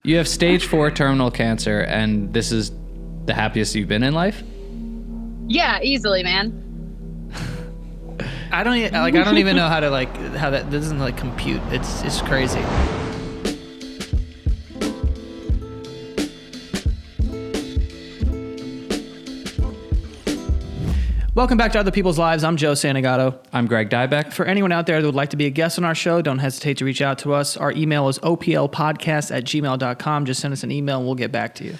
You have stage 4 terminal cancer, and this is the happiest you've been in life? Yeah, easily, man. I don't even know how that doesn't compute. It's crazy. Welcome back to Other People's Lives. I'm Joe Santagato. I'm Greg Dybec. For anyone out there that would like to be a guest on our show, don't hesitate to reach out to us. Our email is oplpodcast@gmail.com. Just send us an email and we'll get back to you.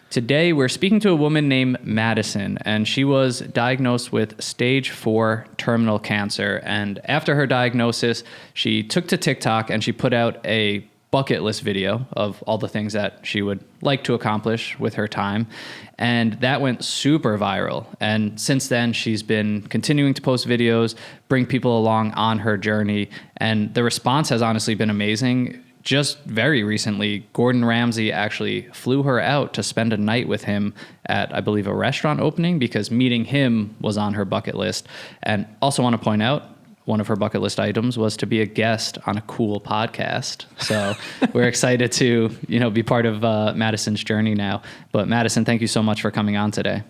Today, we're speaking to a woman named Madison, and she was diagnosed with stage 4 terminal cancer. And after her diagnosis, she took to TikTok and she put out a bucket list video of all the things that she would like to accomplish with her time. And that went super viral. And since then, she's been continuing to post videos, bring people along on her journey. And the response has honestly been amazing. Just very recently, Gordon Ramsay actually flew her out to spend a night with him at, I believe, a restaurant opening because meeting him was on her bucket list. And also want to point out, one of her bucket list items was to be a guest on a cool podcast. So we're excited to, be part of Madison's journey now. But Madison, thank you so much for coming on today.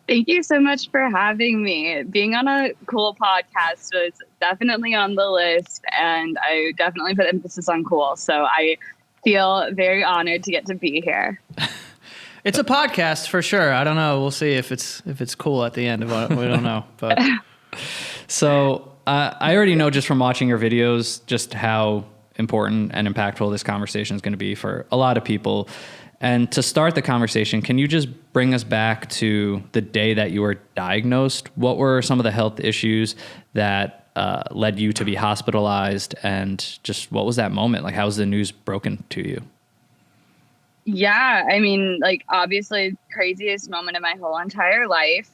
Thank you so much for having me. Being on a cool podcast was definitely on the list, and I definitely put emphasis on cool. So I feel very honored to get to be here. It's a podcast for sure. I don't know. We'll see if it's cool at the end. We don't know, but. So I already know just from watching your videos just how important and impactful this conversation is going to be for a lot of people. And to start the conversation, can you just bring us back to the day that you were diagnosed? What were some of the health issues that led you to be hospitalized? And just what was that moment? How was the news broken to you? Yeah, I mean, obviously craziest moment of my whole entire life.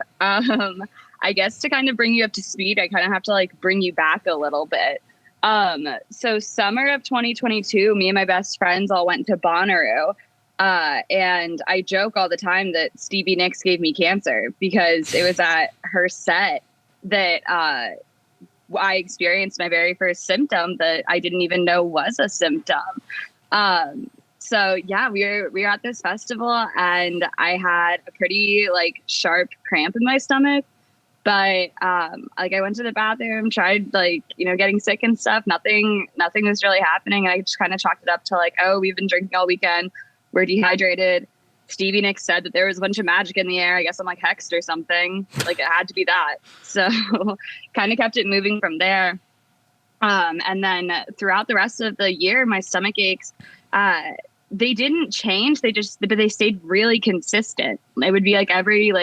I guess to kind of bring you up to speed, I kind of have to bring you back a little bit. So summer of 2022, me and my best friends all went to Bonnaroo. And I joke all the time that Stevie Nicks gave me cancer because it was at her set that I experienced my very first symptom that I didn't even know was a symptom. So yeah, we were at this festival and I had a pretty sharp cramp in my stomach. But I went to the bathroom, tried getting sick and stuff. Nothing was really happening. And I just kind of chalked it up to oh, we've been drinking all weekend. We're dehydrated. Stevie Nicks said that there was a bunch of magic in the air. I guess I'm hexed or something. It had to be that. So kind of kept it moving from there. And then throughout the rest of the year, my stomach aches, they didn't change. They stayed really consistent. It would be every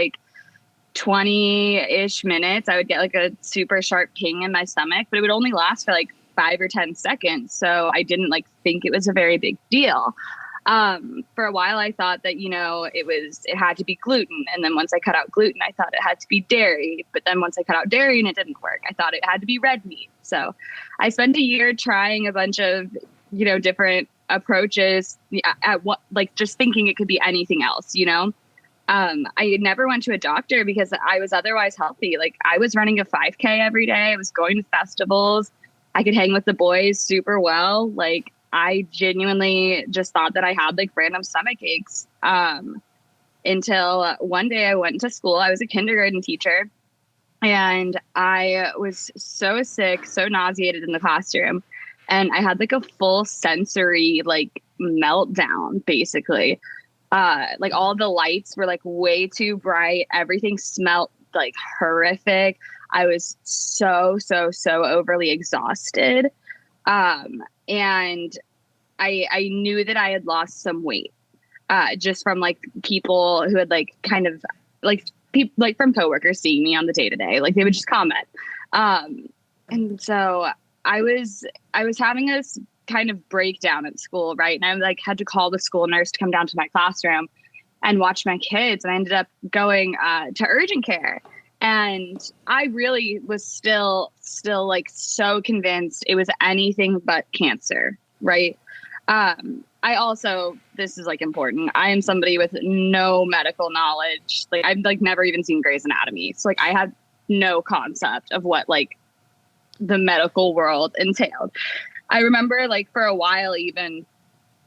20-ish minutes, I would get a super sharp ping in my stomach, but it would only last for 5 or 10 seconds. So I didn't think it was a very big deal. For a while, I thought that, it had to be gluten. And then once I cut out gluten, I thought it had to be dairy. But then once I cut out dairy and it didn't work, I thought it had to be red meat. So I spent a year trying a bunch of, different approaches at what, just thinking it could be anything else, I never went to a doctor because I was otherwise healthy. I was running a 5K every day. I was going to festivals. I could hang with the boys super well. I genuinely just thought that I had random stomach aches. Until one day I went to school. I was a kindergarten teacher and I was so sick, so nauseated in the classroom. And I had a full sensory meltdown basically. All the lights were way too bright. Everything smelled horrific. I was so overly exhausted. And I knew that I had lost some weight, just from people who had kind of people from coworkers seeing me on the day to day, they would just comment. And so I was having this kind of breakdown at school, right? And I had to call the school nurse to come down to my classroom and watch my kids. And I ended up going to urgent care. And I really was still so convinced it was anything but cancer, right? I also, this is important. I am somebody with no medical knowledge. I've never even seen Grey's Anatomy. So I had no concept of what the medical world entailed. I remember for a while even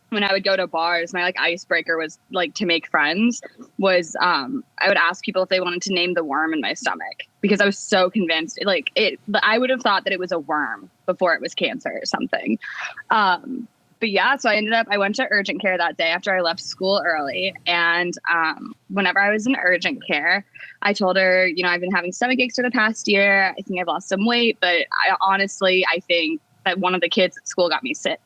when I would go to bars, my like icebreaker was like to make friends was I would ask people if they wanted to name the worm in my stomach because I was so convinced I would have thought that it was a worm before it was cancer or something. But yeah, so I went to urgent care that day after I left school early. And whenever I was in urgent care, I told her, I've been having stomach aches for the past year. I think I've lost some weight, but I think that one of the kids at school got me sick.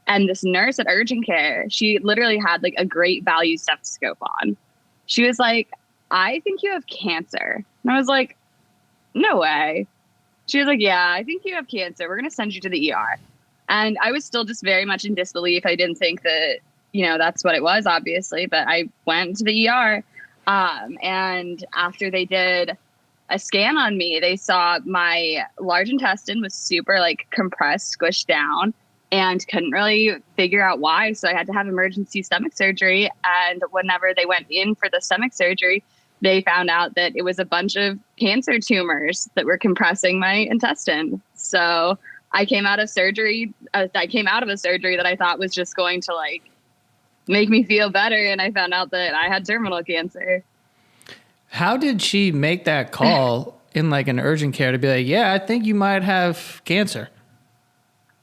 And this nurse at urgent care, she literally had like a great value stethoscope on. She was like, I think you have cancer. And I was like, no way. She was like, yeah, I think you have cancer. We're going to send you to the ER. And I was still just very much in disbelief. I didn't think that, that's what it was, obviously. But I went to the ER. And after they did a scan on me, they saw my large intestine was super like compressed, squished down, and couldn't really figure out why. So I had to have emergency stomach surgery. And whenever they went in for the stomach surgery, they found out that it was a bunch of cancer tumors that were compressing my intestine. So I came out of a surgery that I thought was just going to like make me feel better. And I found out that I had terminal cancer. How did she make that call in like an urgent care to be like, yeah, I think you might have cancer?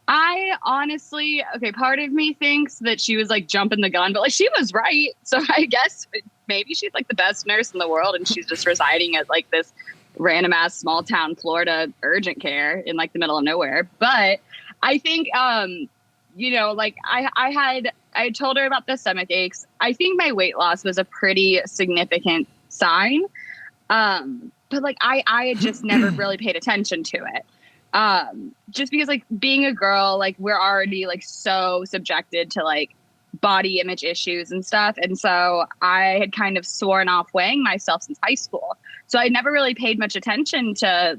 I honestly, part of me thinks that she was like jumping the gun, but like she was right. So I guess maybe she's like the best nurse in the world and she's just residing at like this random ass small town Florida urgent care in like the middle of nowhere. But I think, like I told her about the stomach aches. I think my weight loss was a pretty significant sign. But like I had just never really paid attention to it. Just because like being a girl, like we're already like so subjected to like body image issues and stuff. And so I had kind of sworn off weighing myself since high school. So I never really paid much attention to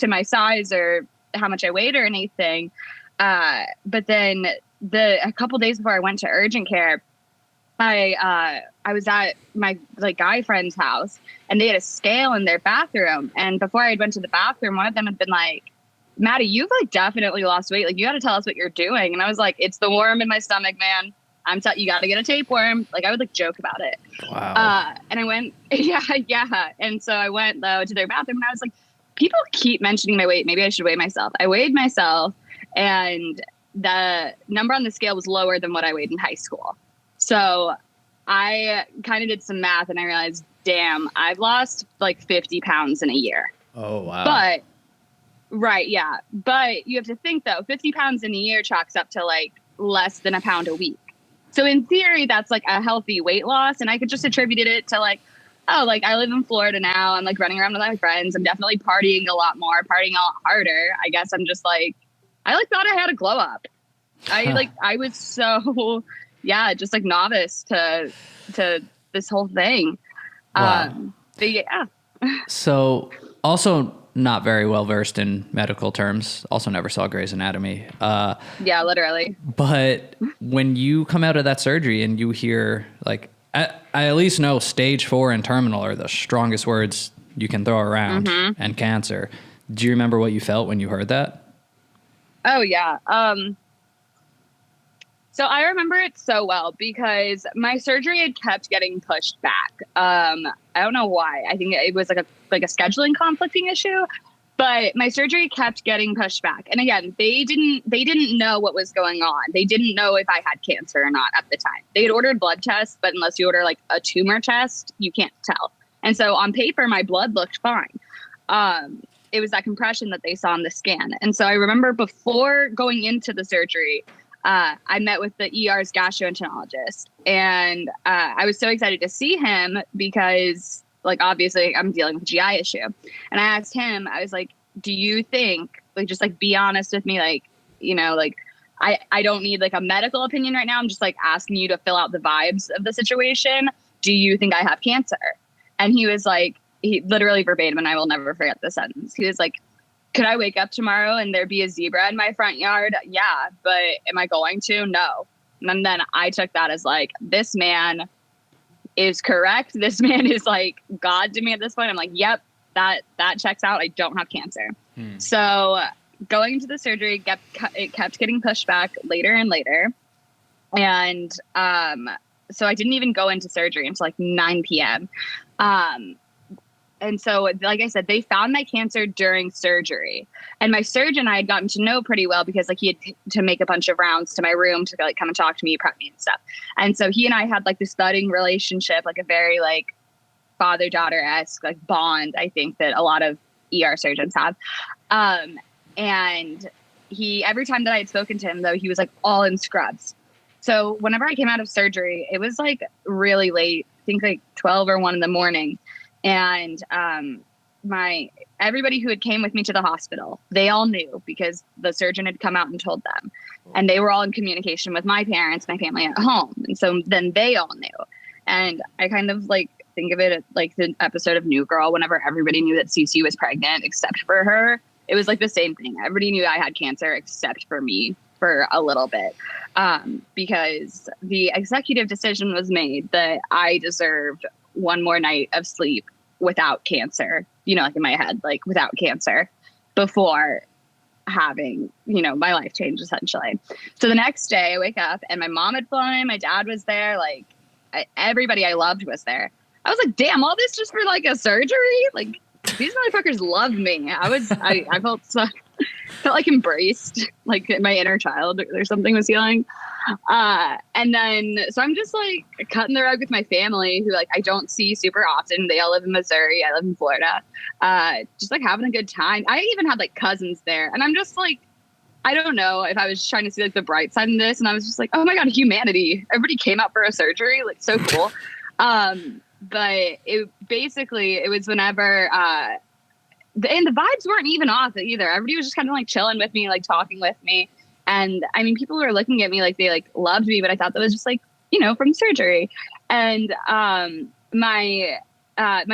my size or how much I weighed or anything. But then a couple days before I went to urgent care, I was at my like guy friend's house and they had a scale in their bathroom. And before I went to the bathroom, one of them had been like, Maddie, you've like definitely lost weight. Like you got to tell us what you're doing. And I was like, it's the worm in my stomach, man. You got to get a tapeworm. Like I would like joke about it. Wow. And I went, yeah. And so I went though to their bathroom and I was like, people keep mentioning my weight. Maybe I should weigh myself. I weighed myself and the number on the scale was lower than what I weighed in high school. So I kind of did some math and I realized, damn, I've lost like 50 pounds in a year. Oh, wow. But right. Yeah. But you have to think though, 50 pounds in a year chalks up to like less than a pound a week. So in theory, that's like a healthy weight loss. And I could just attribute it to like, oh, like I live in Florida now. I'm like running around with my friends. I'm definitely partying a lot more, partying a lot harder. I guess I'm just like, I like thought I had a glow up. I was so, just like novice to this whole thing. Wow. But yeah. So also not very well versed in medical terms. Also never saw Grey's Anatomy. Yeah, literally. But when you come out of that surgery and you hear like, I at least know stage 4 and terminal are the strongest words you can throw around, and cancer. Do you remember what you felt when you heard that? Oh yeah. So I remember it so well because my surgery had kept getting pushed back. I don't know why. I think it was like a scheduling conflicting issue, but my surgery kept getting pushed back. And again, they didn't know what was going on. They didn't know if I had cancer or not at the time. They had ordered blood tests, but unless you order like a tumor test, you can't tell. And so on paper, my blood looked fine. It was that compression that they saw in the scan. And so I remember before going into the surgery, I met with the ER's gastroenterologist, and I was so excited to see him because, like, obviously I'm dealing with a GI issue. And I asked him, I was like, do you think, like, just like be honest with me, like, like I don't need like a medical opinion right now. I'm just like asking you to fill out the vibes of the situation. Do you think I have cancer? And he was like, he literally verbatim, and I will never forget the sentence. He was like, could I wake up tomorrow and there be a zebra in my front yard? Yeah, but am I going to? No. And then I took that as like, this man is correct. This man is like God to me at this point. I'm like, yep, that checks out. I don't have cancer. So going into the surgery, it kept getting pushed back later and later. And so I didn't even go into surgery until like 9 p.m. And so, like I said, they found my cancer during surgery. And my surgeon I had gotten to know pretty well because like he had to make a bunch of rounds to my room to like come and talk to me, prep me and stuff. And so he and I had like this budding relationship, like a very like father-daughter-esque like bond, I think that a lot of ER surgeons have. And he, every time that I had spoken to him though, he was like all in scrubs. So whenever I came out of surgery, it was like really late, I think like 12 or 1 in the morning. And everybody who had came with me to the hospital, they all knew because the surgeon had come out and told them. And they were all in communication with my parents, my family at home. And so then they all knew. And I kind of like think of it like the episode of New Girl, whenever everybody knew that Cece was pregnant except for her. It was like the same thing. Everybody knew I had cancer except for me for a little bit, because the executive decision was made that I deserved one more night of sleep without cancer, you know, like in my head, like without cancer before having, you know, my life change essentially. So the next day I wake up and my mom had flown in, my dad was there, like everybody I loved was there. I was like, damn, all this just for like a surgery? Like these motherfuckers love me. I felt so, felt like embraced, like my inner child or something was healing. And then, so I'm just like cutting the rug with my family who like I don't see super often. They all live in Missouri. I live in Florida. Just like having a good time. I even had like cousins there and I'm just like, I don't know if I was trying to see like the bright side in this. And I was just like, oh my God, humanity. Everybody came out for a surgery. Like so cool. But it was whenever, and the vibes weren't even off either. Everybody was just kind of like chilling with me, like talking with me. And I mean, people were looking at me like they like loved me, but I thought that was just like, you know, from surgery. And my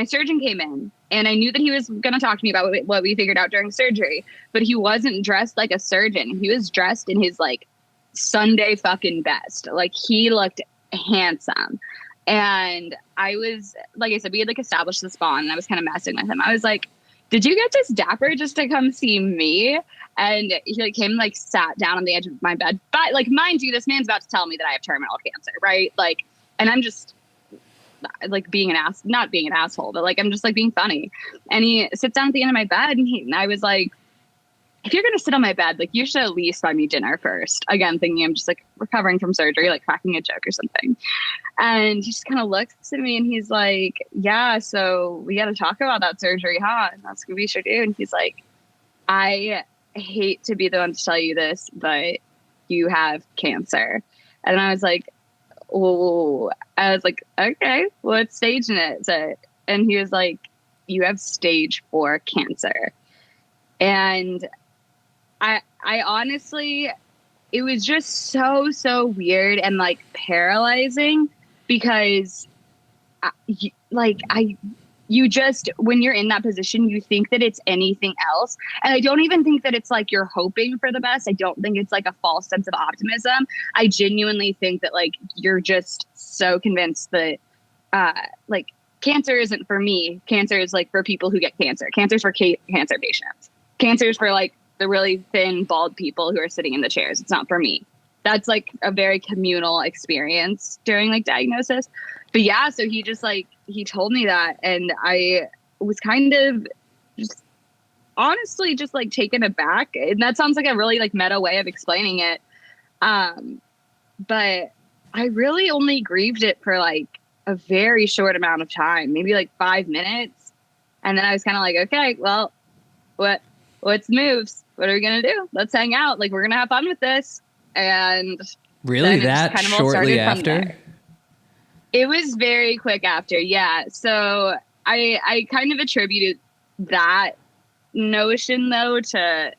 surgeon came in and I knew that he was going to talk to me about what we figured out during surgery, but he wasn't dressed like a surgeon. He was dressed in his like Sunday fucking best. Like he looked handsome. And I was, like I said, we had like established this bond and I was kind of messing with him. I was like, did you get this dapper just to come see me? And he like came and like sat down on the edge of my bed. But like, mind you, this man's about to tell me that I have terminal cancer, right? Like, and I'm just like being not being an asshole, but like, I'm just like being funny. And he sits down at the end of my bed and I was like, if you're going to sit on my bed, like you should at least buy me dinner first. Again, thinking I'm just like recovering from surgery, like cracking a joke or something. And he just kind of looks at me and he's like, yeah, so we got to talk about that surgery, huh? And that's what we should do. And he's like, I hate to be the one to tell you this, but you have cancer. And I was like, oh, okay, what stage is it? And he was like, you have stage 4 cancer. And I honestly, it was just so weird and like paralyzing because you just, when you're in that position, you think that it's anything else. And I don't even think that it's like you're hoping for the best. I don't think it's like a false sense of optimism. I genuinely think that like you're just so convinced that like cancer isn't for me. Cancer is like for people who get cancer. Cancer is for cancer patients. Cancer is for like the really thin, bald people who are sitting in the chairs. It's not for me. That's like a very communal experience during like diagnosis. But yeah, so he just like, he told me that. And I was kind of just honestly just like taken aback. And that sounds like a really like meta way of explaining it. But I really only grieved it for like a very short amount of time, maybe like 5 minutes. And then I was kind of like, okay, well, what's moves? What are we going to do? Let's hang out. Like, we're going to have fun with this. And really that kind of shortly after? It was very quick after. Yeah. So I kind of attributed that notion though to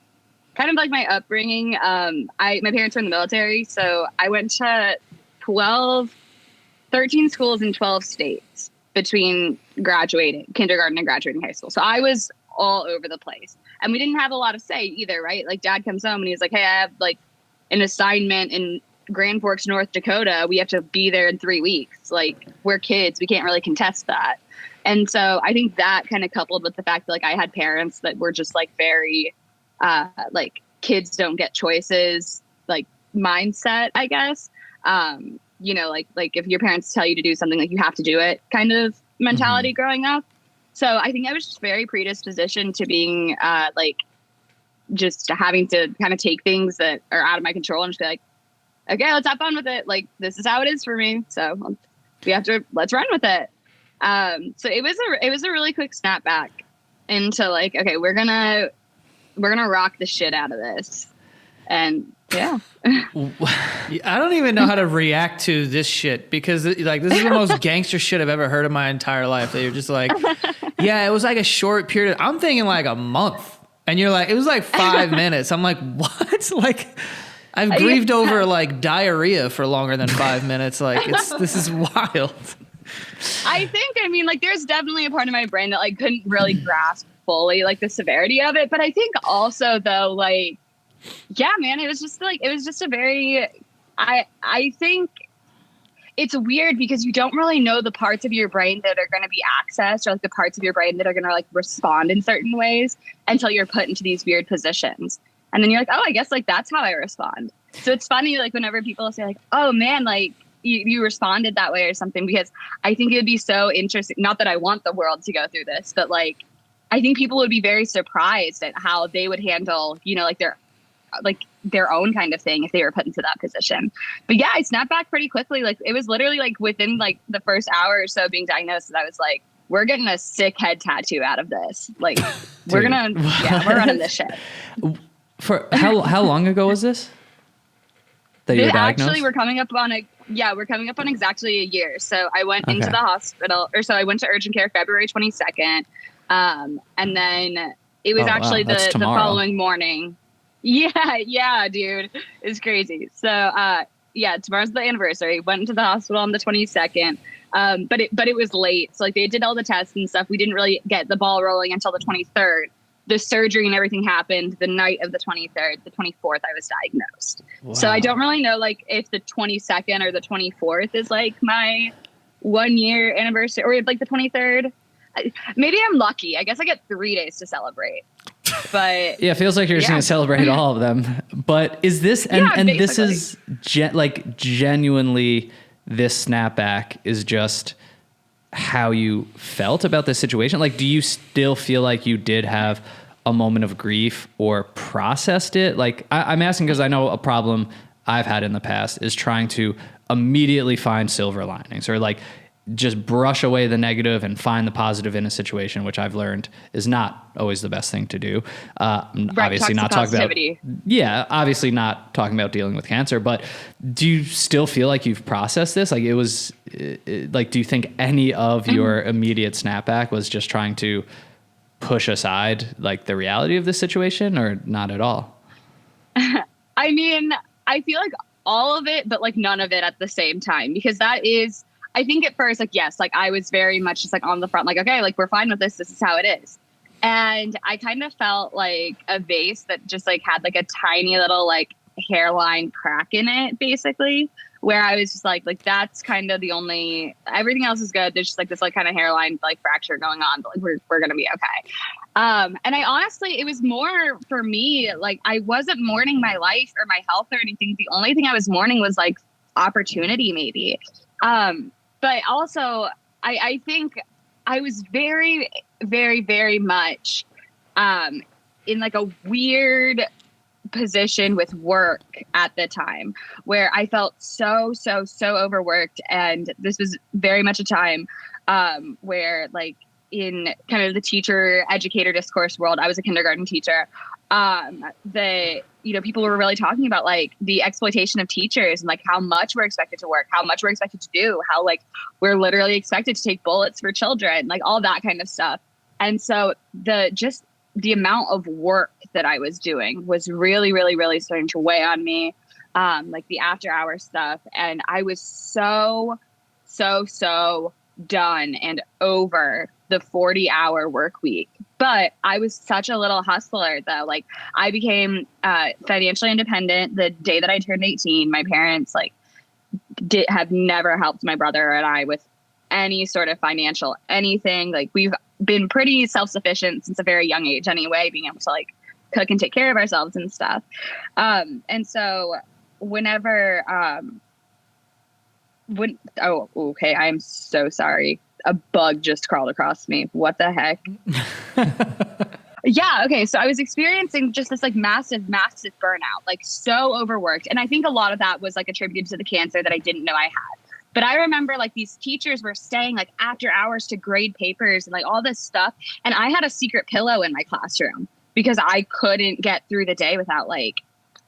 kind of like my upbringing. My parents were in the military. So I went to 13 schools in 12 states between graduating kindergarten and graduating high school. So I was all over the place. And we didn't have a lot of say either, right? Like dad comes home and he's like, hey, I have like an assignment in Grand Forks, North Dakota. We have to be there in 3 weeks. Like we're kids. We can't really contest that. And so I think that kind of coupled with the fact that like I had parents that were just like very like kids don't get choices, like mindset, I guess. Like if your parents tell you to do something, like you have to do it kind of mentality growing up. So I think I was just very predispositioned to being like just having to kind of take things that are out of my control and just be like, okay, let's have fun with it. Like, this is how it is for me. So let's run with it. So it was a really quick snapback into like, okay, we're gonna rock the shit out of this. And yeah. I don't even know how to react to this shit because like this is the most gangster shit I've ever heard in my entire life. That you're just like, yeah, it was like a short period. I'm thinking like a month. And you're like, it was like 5 minutes. I'm like, what? Like, I've grieved over like diarrhea for longer than 5 minutes. Like, this is wild. I mean, like, there's definitely a part of my brain that like couldn't really grasp fully like the severity of it. But I think also though, like, yeah, man, it was just a very, I think it's weird because you don't really know the parts of your brain that are going to be accessed or like the parts of your brain that are going to like respond in certain ways until you're put into these weird positions. And then you're like, oh, I guess like that's how I respond. So it's funny, like whenever people say like, oh man, like you responded that way or something, because I think it would be so interesting. Not that I want the world to go through this, but like, I think people would be very surprised at how they would handle, like their own kind of thing if they were put into that position. But yeah, I snapped back pretty quickly. Like it was literally like within like the first hour or so of being diagnosed, I was like, we're getting a sick head tattoo out of this. Like we're running this shit. For how long ago was this? That you were diagnosed? Actually, we're coming up on exactly a year. So I went into the hospital, or so I went to urgent care February 22nd. And then it was the following morning. Yeah, dude. It's crazy. So, tomorrow's the anniversary. Went into the hospital on the 22nd. But it was late. So like they did all the tests and stuff. We didn't really get the ball rolling until the 23rd. The surgery and everything happened the night of the 23rd. The 24th, I was diagnosed. Wow. So I don't really know like if the 22nd or the 24th is like my 1 year anniversary, or like the 23rd. Maybe I'm lucky. I guess I get 3 days to celebrate. But yeah, it feels like you're just going to celebrate all of them. But is this this is genuinely, this snapback is just how you felt about this situation? Like, do you still feel like you did have a moment of grief or processed it? Like, I'm asking because I know a problem I've had in the past is trying to immediately find silver linings, or like just brush away the negative and find the positive in a situation, which I've learned is not always the best thing to do. Obviously not talking obviously not talking about dealing with cancer, but do you still feel like you've processed this? Like do you think any of your immediate snapback was just trying to push aside like the reality of this situation, or not at all? I mean, I feel like all of it, but like none of it at the same time, because that is, I think at first, like, yes, like I was very much just like on the front, like, okay, like we're fine with this. This is how it is. And I kind of felt like a vase that just like had like a tiny little like hairline crack in it, basically, where I was just like that's kind of the only, everything else is good. There's just like this like kind of hairline like fracture going on, but like we're going to be okay. And I honestly, it was more for me, like I wasn't mourning my life or my health or anything. The only thing I was mourning was like opportunity maybe. But also, I think I was very, very, very much in like a weird position with work at the time where I felt so overworked. And this was very much a time where like in kind of the teacher educator discourse world, I was a kindergarten teacher. People were really talking about like the exploitation of teachers and like how much we're expected to work, how much we're expected to do, how like we're literally expected to take bullets for children, like all that kind of stuff. And so the amount of work that I was doing was really, really, really starting to weigh on me, like the after hours stuff. And I was so done and over the 40-hour work week. But I was such a little hustler, though. Like I became financially independent the day that I turned 18. My parents have never helped my brother and I with any sort of financial anything. Like we've been pretty self-sufficient since a very young age anyway, being able to like cook and take care of ourselves and stuff. And so whenever Okay. I'm so sorry. A bug just crawled across me. What the heck? Yeah. Okay. So I was experiencing just this like massive burnout, like so overworked. And I think a lot of that was like attributed to the cancer that I didn't know I had. But I remember like these teachers were staying like after hours to grade papers and like all this stuff. And I had a secret pillow in my classroom because I couldn't get through the day without like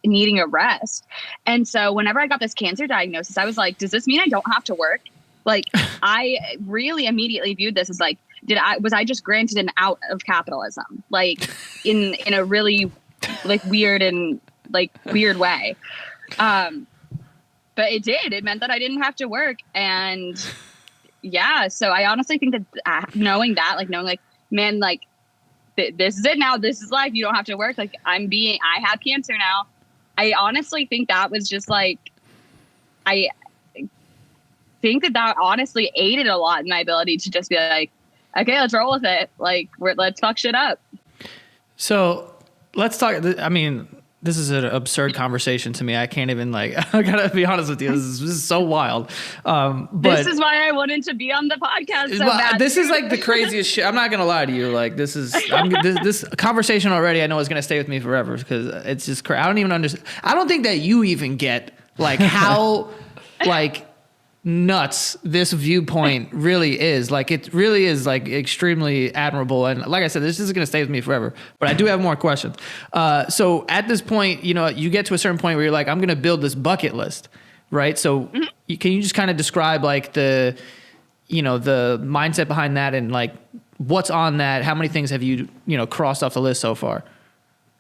needing a rest. And so whenever I got this cancer diagnosis, I was like, does this mean I don't have to work? Like, I really immediately viewed this as like, was I just granted an out of capitalism? Like in a really like weird way. But it did. It meant that I didn't have to work. And yeah, so I honestly think that knowing, man, like this is it now. This is life. You don't have to work. Like I have cancer now. I honestly think that was just like, I think that honestly aided a lot in my ability to just be like, okay, let's roll with it. Like let's fuck shit up. So let's talk. I mean, this is an absurd conversation to me. I can't even I gotta be honest with you. This is so wild. But this is why I wanted to be on the podcast so bad. This is like the craziest shit. I'm not gonna lie to you. Like this conversation already I know is gonna stay with me forever because it's just I don't even understand. I don't think that you even get like how like nuts this viewpoint really is. Like it really is like extremely admirable, and like I said, this is going to stay with me forever, but I do have more questions. So at this point, you get to a certain point where you're like, I'm going to build this bucket list, right? So can you just kind of describe like the mindset behind that and like what's on that? How many things have you crossed off the list so far?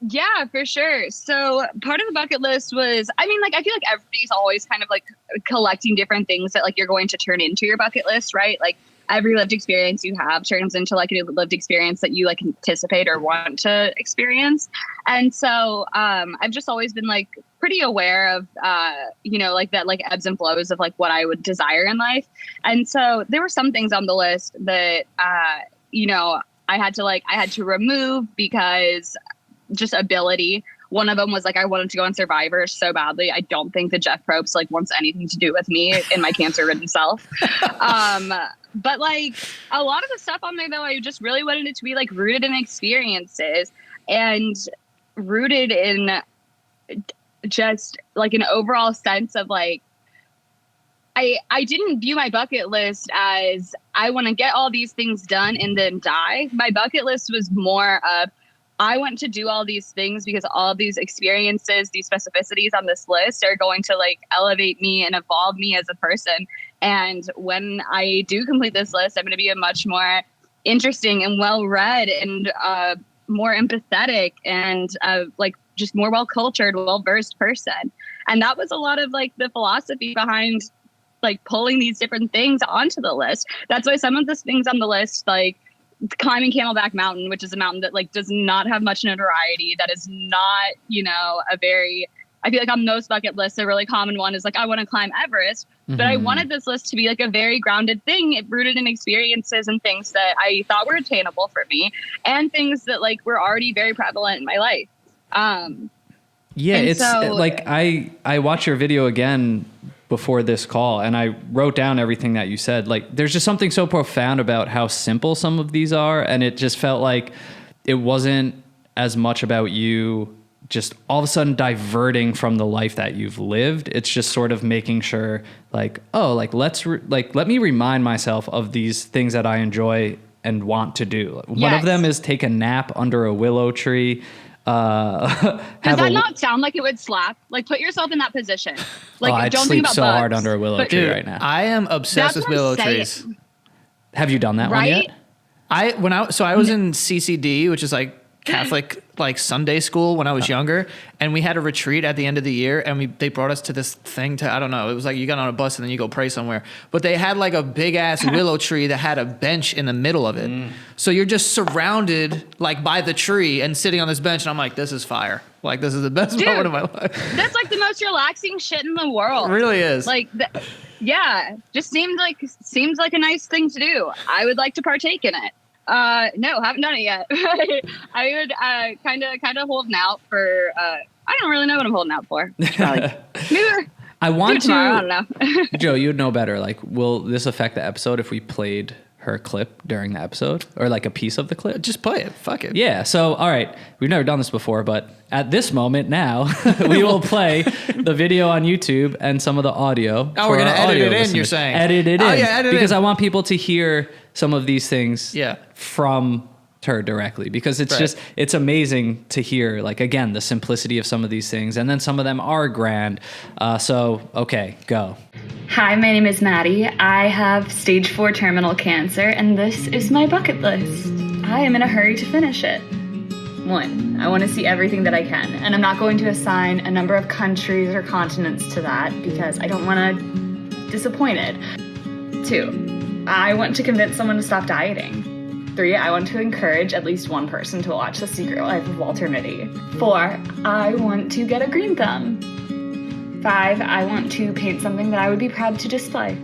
Yeah, for sure. So part of the bucket list was, I feel like everybody's always kind of like collecting different things that like you're going to turn into your bucket list, right? Like every lived experience you have turns into like a lived experience that you like anticipate or want to experience. And so I've just always been like pretty aware of, like that like ebbs and flows of like what I would desire in life. And so there were some things on the list that, I had to remove because just ability. One of them was like, I wanted to go on Survivor so badly. I don't think that Jeff Probst like wants anything to do with me in my cancer-ridden self. But like a lot of the stuff on there though, I just really wanted it to be like rooted in experiences and rooted in just like an overall sense of like, I didn't view my bucket list as I want to get all these things done and then die. My bucket list was more of, I want to do all these things because all of these experiences, these specificities on this list are going to like elevate me and evolve me as a person. And when I do complete this list, I'm going to be a much more interesting and well-read and more empathetic and like just more well-cultured, well-versed person. And that was a lot of like the philosophy behind like pulling these different things onto the list. That's why some of the things on the list, like climbing Camelback Mountain, which is a mountain that like does not have much notoriety, that is not, I feel like on most bucket lists, a really common one is like, I want to climb Everest. Mm-hmm. But I wanted this list to be like a very grounded thing, rooted in experiences and things that I thought were attainable for me and things that like were already very prevalent in my life. It's like I watched your video again before this call and I wrote down everything that you said. Like there's just something so profound about how simple some of these are. And it just felt like it wasn't as much about you just all of a sudden diverting from the life that you've lived. It's just sort of making sure like, oh, like let me remind myself of these things that I enjoy and want to do. Yes. One of them is take a nap under a willow tree. Does that not sound like it would slap? Like put yourself in that position. Like I'd don't sleep think about so bugs, hard under a willow tree right now. I am obsessed with willow trees. Have you done that one yet? I was in CCD, which is like Catholic like Sunday school when I was younger, and we had a retreat at the end of the year, and they brought us to this thing I don't know, it was like you got on a bus and then you go pray somewhere, but they had like a big ass willow tree that had a bench in the middle of it. So you're just surrounded like by the tree and sitting on this bench, and I'm like, this is fire. Like this is the best moment of my life. That's like the most relaxing shit in the world. It really is. Like yeah, just seems like a nice thing to do. I would like to partake in it. No, haven't done it yet. I would kind of holding out for. I don't really know what I'm holding out for. I want tomorrow, I don't know. Joe, you'd know better. Like, will this affect the episode if we played her clip during the episode, or like a piece of the clip? Just play it. Fuck it. Yeah. So, all right, we've never done this before, but at this moment now, we will play the video on YouTube and some of the audio. Oh, we're gonna edit it in. You're saying edit it in? Oh, yeah, edit because it in. I want people to hear some of these things. Yeah. From her directly, because it's just, it's amazing to hear, like, again, the simplicity of some of these things, and then some of them are grand. So okay, go. Hi, my name is Maddie. I have stage 4 terminal cancer, and this is my bucket list. I am in a hurry to finish it. 1, I want to see everything that I can, and I'm not going to assign a number of countries or continents to that because I don't want to disappoint it. 2, I want to convince someone to stop dieting. 3, I want to encourage at least one person to watch The Secret Life of Walter Mitty. 4, I want to get a green thumb. 5, I want to paint something that I would be proud to display.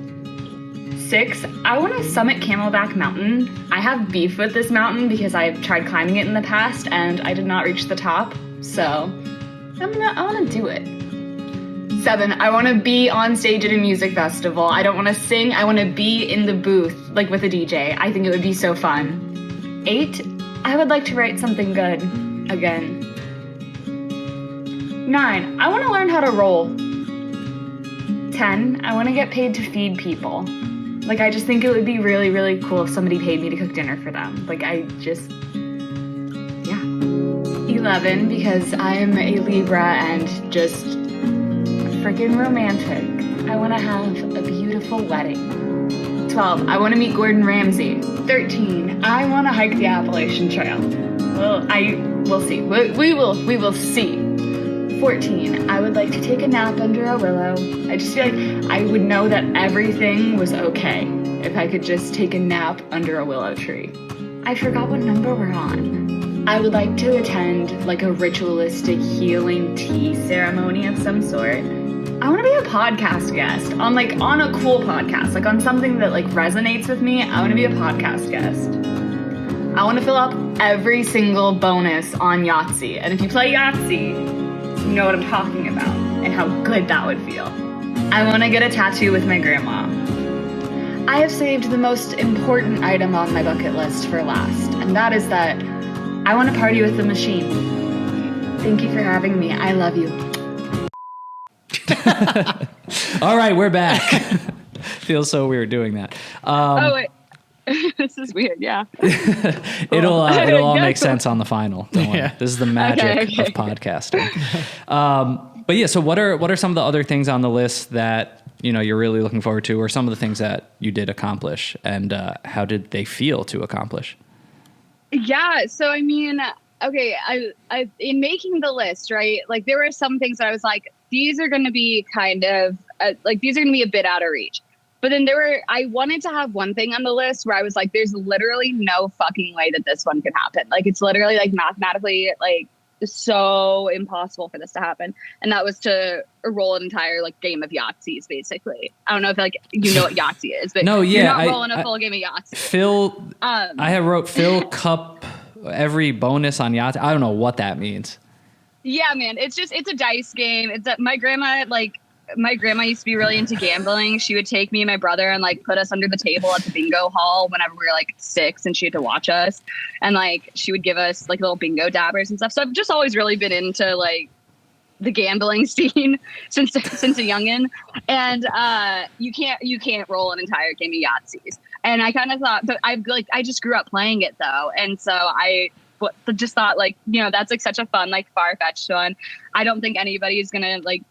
6, I want to summit Camelback Mountain. I have beef with this mountain because I've tried climbing it in the past and I did not reach the top, so I want to do it. 7, I want to be on stage at a music festival. I don't want to sing, I want to be in the booth, like with a DJ. I think it would be so fun. 8, I would like to write something good, again. 9, I want to learn how to roll. 10, I want to get paid to feed people. Like, I just think it would be really, really cool if somebody paid me to cook dinner for them. Like, yeah. 11, because I'm a Libra and just freaking romantic. I want to have a beautiful wedding. 12, I want to meet Gordon Ramsay. 13, I want to hike the Appalachian Trail. Well, we'll see. We will see. 14, I would like to take a nap under a willow. I just feel like I would know that everything was okay if I could just take a nap under a willow tree. I forgot what number we're on. I would like to attend like a ritualistic healing tea ceremony of some sort. I want to be a podcast guest on a cool podcast, like on something that like resonates with me. I want to be a podcast guest. I want to fill up every single bonus on Yahtzee. And if you play Yahtzee, you know what I'm talking about and how good that would feel. I want to get a tattoo with my grandma. I have saved the most important item on my bucket list for last, and that is that I want to party with the machine. Thank you for having me. I love you. All right, we're back. Feels so weird doing that. Oh, wait. This is weird, yeah. It'll all make sense on the final. Don't worry. Yeah. This is the magic of podcasting. But yeah, so what are some of the other things on the list that you're really looking forward to, or some of the things that you did accomplish, and how did they feel to accomplish? Yeah, so I mean, okay, I in making the list, right? Like there were some things that I was like, these are going to be kind of these are going to be a bit out of reach. But then I wanted to have one thing on the list where I was like, there's literally no fucking way that this one could happen. Like, it's literally like mathematically, like so impossible for this to happen. And that was to roll an entire like game of Yahtzees, basically. I don't know if like, you know what Yahtzee is, but no, yeah, you're not rolling a full game of Yahtzee. Phil, I have wrote Phil Cup every bonus on Yahtzee. I don't know what that means. Yeah, man. It's a dice game. My grandma used to be really into gambling. She would take me and my brother and like put us under the table at the bingo hall whenever we were like 6 and she had to watch us. And like she would give us like little bingo dabbers and stuff. So I've just always really been into like the gambling scene since a youngin'. And you can't roll an entire game of Yahtzees. And I kind of thought, but I just grew up playing it though. And so I just thought like, that's like such a fun, like far-fetched one. I don't think anybody's gonna like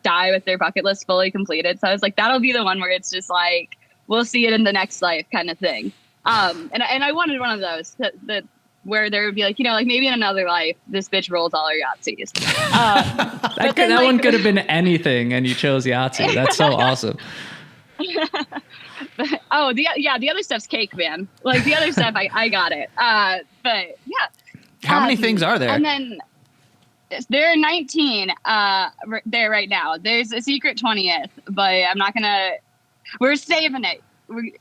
die with their bucket list fully completed. So I was like, that'll be the one where it's just like, we'll see it in the next life kind of thing. And I wanted one of those that where there would be like, like maybe in another life, this bitch rolls all her Yahtzees. That one could have been anything and you chose Yahtzee. That's so awesome. But, the other stuff's cake, man. Like the other stuff, I got it. But yeah. How many things are there? And then there are 19 there right now. There's a secret 20th, but I'm not gonna. We're saving it.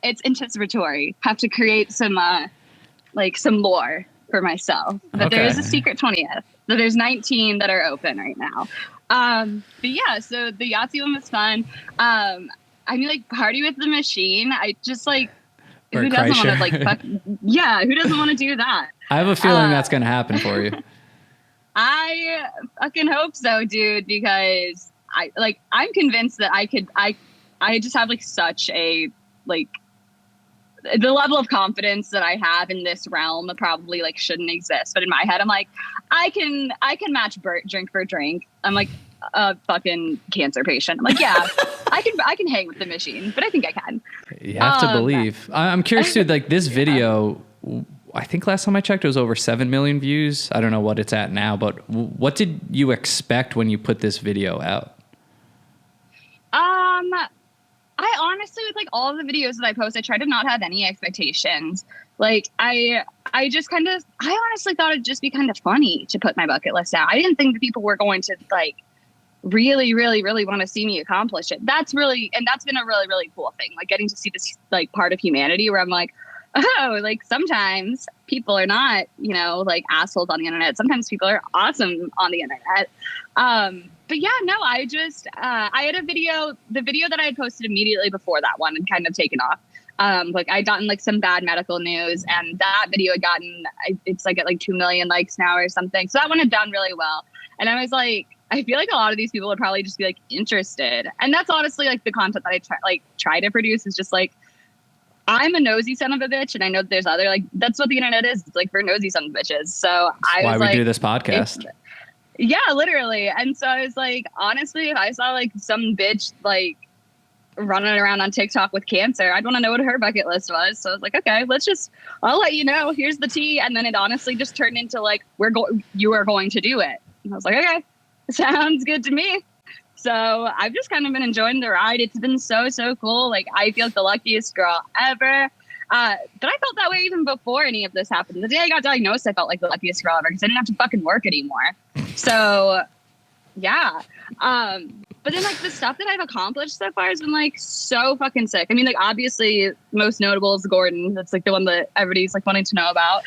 It's anticipatory. Have to create some lore for myself. But there is a secret 20th. So there's 19 that are open right now. But yeah, so the Yahtzee one was fun. I mean, like, Party with the Machine. I just like, Or who doesn't want to Kreischer. who doesn't want to do that? I have a feeling that's going to happen for you. I fucking hope so, dude, because I'm convinced that I just have like such a, like, the level of confidence that I have in this realm probably like shouldn't exist. But in my head, I'm like, I can match drink for drink. I'm like a fucking cancer patient. I'm like, yeah, I can hang with the machine, but I think I can. You have to believe. I'm curious too, like this video, I think last time I checked, it was over 7 million views. I don't know what it's at now, but what did you expect when you put this video out? I honestly, with like all of the videos that I post, I try to not have any expectations. Like I honestly thought it'd just be kind of funny to put my bucket list out. I didn't think that people were going to like really, really, really want to see me accomplish it. That's been a really, really cool thing. Like getting to see this like part of humanity where I'm like, oh, like sometimes people are not, like assholes on the internet. Sometimes people are awesome on the internet. But yeah, no, I just, I had the video that I had posted immediately before that one and kind of taken off. Like I'd gotten like some bad medical news and that video had gotten, it's like at like 2 million likes now or something. So that one had done really well. And I was like, I feel like a lot of these people would probably just be like interested. And that's honestly like the content that I try to produce is just like, I'm a nosy son of a bitch. And I know that there's other, like, that's what the internet is. It's like for nosy son of bitches. So That's why we do this podcast. Yeah, literally. And so I was like, honestly, if I saw like some bitch like running around on TikTok with cancer, I'd want to know what her bucket list was. So I was like, okay, I'll let you know. Here's the tea. And then it honestly just turned into like, you are going to do it. And I was like, okay, sounds good to me. So I've just kind of been enjoying the ride. It's been so, so cool. Like I feel like the luckiest girl ever. But I felt that way even before any of this happened. The day I got diagnosed, I felt like the luckiest girl ever because I didn't have to fucking work anymore. So yeah. But then like the stuff that I've accomplished so far has been like so fucking sick. I mean, like obviously most notable is Gordon. That's like the one that everybody's like wanting to know about.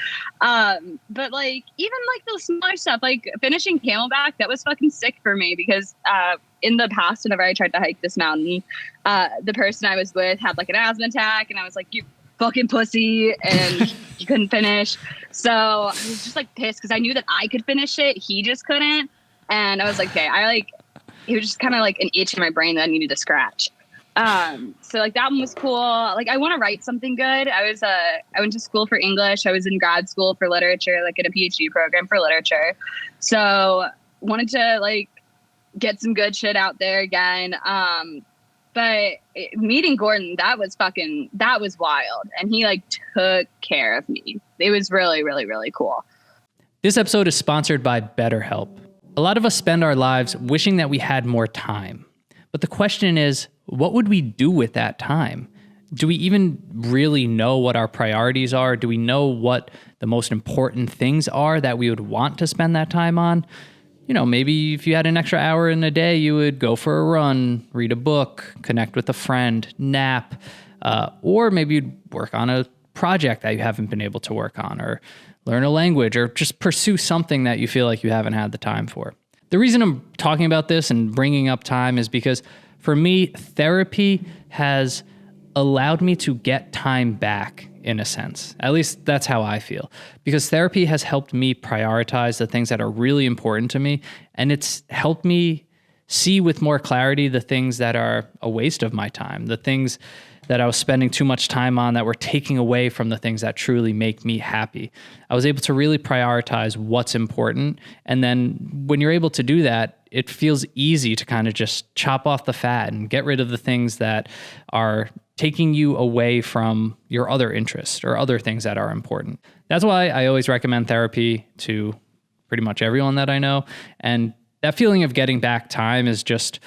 But like even like the smaller stuff, like finishing Camelback, that was fucking sick for me because in the past, whenever I tried to hike this mountain, the person I was with had like an asthma attack and I was like, you fucking pussy, and he couldn't finish. So I was just like pissed because I knew that I could finish it. He just couldn't. And I was like, okay, it was just kind of like an itch in my brain that I needed to scratch. So like that one was cool. Like I want to write something good. I went to school for English. I was in grad school for literature, like in a PhD program for literature. So wanted to like get some good shit out there again. But meeting Gordon, that was wild. And he like took care of me. It was really, really, really cool. This episode is sponsored by BetterHelp. A lot of us spend our lives wishing that we had more time. But the question is, what would we do with that time? Do we even really know what our priorities are? Do we know what the most important things are that we would want to spend that time on? Maybe if you had an extra hour in a day, you would go for a run, read a book, connect with a friend, nap, or maybe you'd work on a project that you haven't been able to work on, or learn a language, or just pursue something that you feel like you haven't had the time for. The reason I'm talking about this and bringing up time is because for me, therapy has allowed me to get time back in a sense. At least that's how I feel. Because therapy has helped me prioritize the things that are really important to me. And it's helped me see with more clarity the things that are a waste of my time, the things that I was spending too much time on that were taking away from the things that truly make me happy. I was able to really prioritize what's important. And then when you're able to do that, it feels easy to kind of just chop off the fat and get rid of the things that are taking you away from your other interests or other things that are important. That's why I always recommend therapy to pretty much everyone that I know. And that feeling of getting back time is just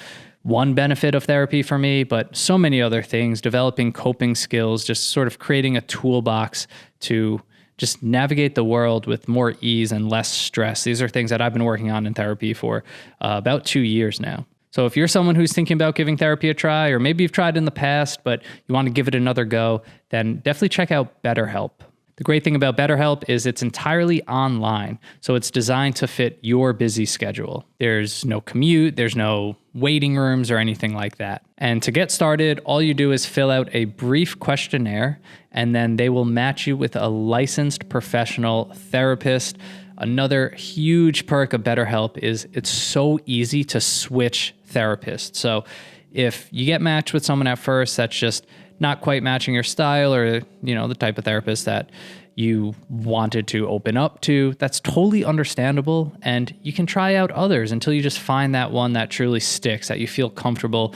one benefit of therapy for me, but so many other things, developing coping skills, just sort of creating a toolbox to just navigate the world with more ease and less stress. These are things that I've been working on in therapy for about 2 years now. So if you're someone who's thinking about giving therapy a try, or maybe you've tried in the past, but you want to give it another go, then definitely check out BetterHelp. The great thing about BetterHelp is it's entirely online, so it's designed to fit your busy schedule. There's no commute, there's no waiting rooms or anything like that. And to get started, all you do is fill out a brief questionnaire, and then they will match you with a licensed professional therapist. Another huge perk of BetterHelp is it's so easy to switch therapists. So if you get matched with someone at first that's just not quite matching your style, or, you know, the type of therapist that you wanted to open up to, that's totally understandable. And you can try out others until you just find that one that truly sticks, that you feel comfortable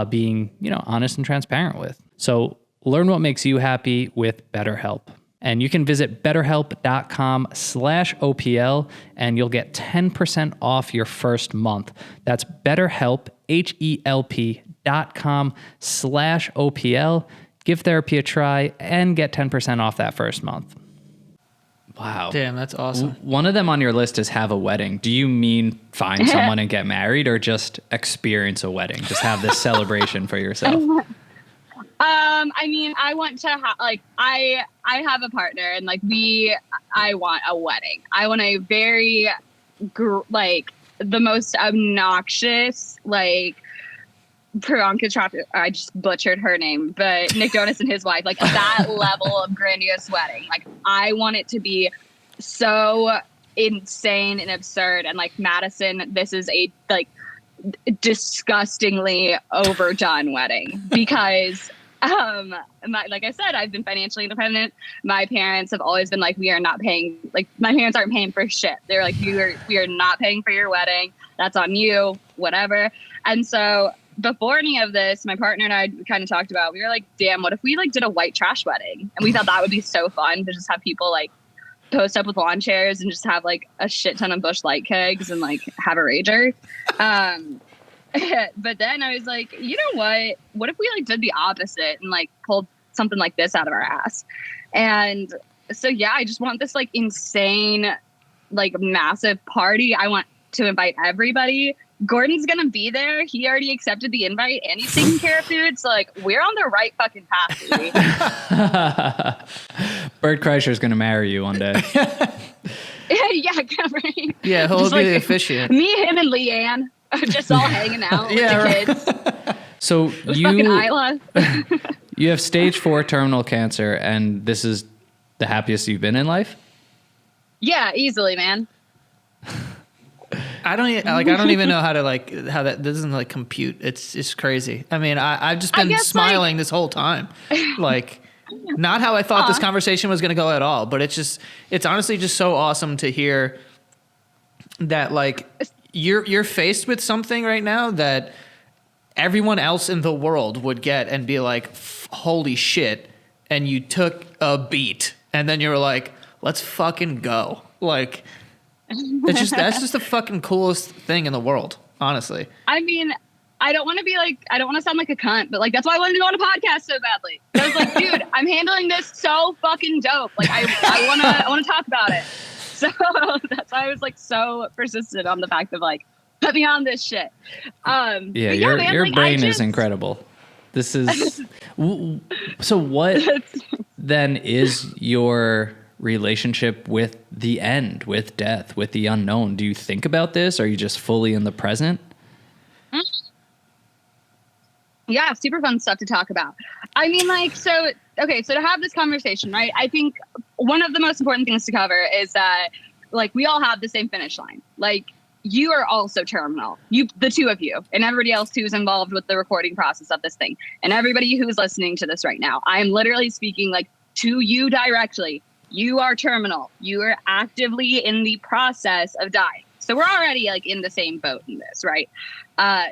being, you know, honest and transparent with. So learn what makes you happy with BetterHelp. And you can visit betterhelp.com/OPL and you'll get 10% off your first month. That's BetterHelp, HELP.com/OPL. Give therapy a try and get 10% off that first month. Wow. Damn, that's awesome. One of them on your list is have a wedding. Do you mean find someone and get married, or just experience a wedding? Just have this celebration for yourself? I mean, I want to have, like, I have a partner, and like I want a wedding. I want a very, like, the most obnoxious, like, I just butchered her name, but Nick Jonas and his wife, like that level of grandiose wedding. Like, I want it to be so insane and absurd. And like, Madison, this is a like disgustingly overdone wedding because like I said, I've been financially independent. My parents have always been like, we are not paying, like, my parents aren't paying for shit. They're like, we are not paying for your wedding. That's on you, whatever. And so before any of this, my partner and I kind of talked about, we were like, damn, what if we like did a white trash wedding? And we thought that would be so fun to just have people like post up with lawn chairs and just have like a shit ton of Busch Light kegs and like have a rager. But then I was like, you know what if we like did the opposite and like pulled something like this out of our ass? And so, yeah, I just want this like insane, like massive party. I want to invite everybody. Gordon's going to be there. He already accepted the invite and he's taking care of food. So like, we're on the right fucking path, baby. Bert Kreischer's going to marry you one day. Yeah, right. Yeah, he'll be the officiant. Me, him, and Leanne are just all hanging out with the kids. So Isla. you have stage 4 terminal cancer, and this is the happiest you've been in life? Yeah, easily, man. I don't even know how that doesn't like compute. It's just crazy. I mean, I've just been smiling this whole time. Like, not how I thought this conversation was going to go at all, but it's honestly just so awesome to hear that like you're faced with something right now that everyone else in the world would get and be like, holy shit. And you took a beat and then you were like, let's fucking go. Like, that's just the fucking coolest thing in the world, honestly. I mean, I don't want to sound like a cunt, but like, that's why I wanted to go on a podcast so badly. I was like, dude, I'm handling this so fucking dope. Like, I want to talk about it. So that's why I was like so persistent on the fact of like, put me on this shit. Your like, brain is incredible. This is so. What then is your relationship with the end, with death, with the unknown? Do you think about this? Are you just fully in the present? Yeah, super fun stuff to talk about. I mean, like, so to have this conversation, right? I think one of the most important things to cover is that, like, we all have the same finish line. Like, you are also terminal. The two of you, and everybody else who's involved with the recording process of this thing, and everybody who's listening to this right now. I am literally speaking, like, to you directly. You are terminal. You are actively in the process of dying. So we're already, like, in the same boat in this, right?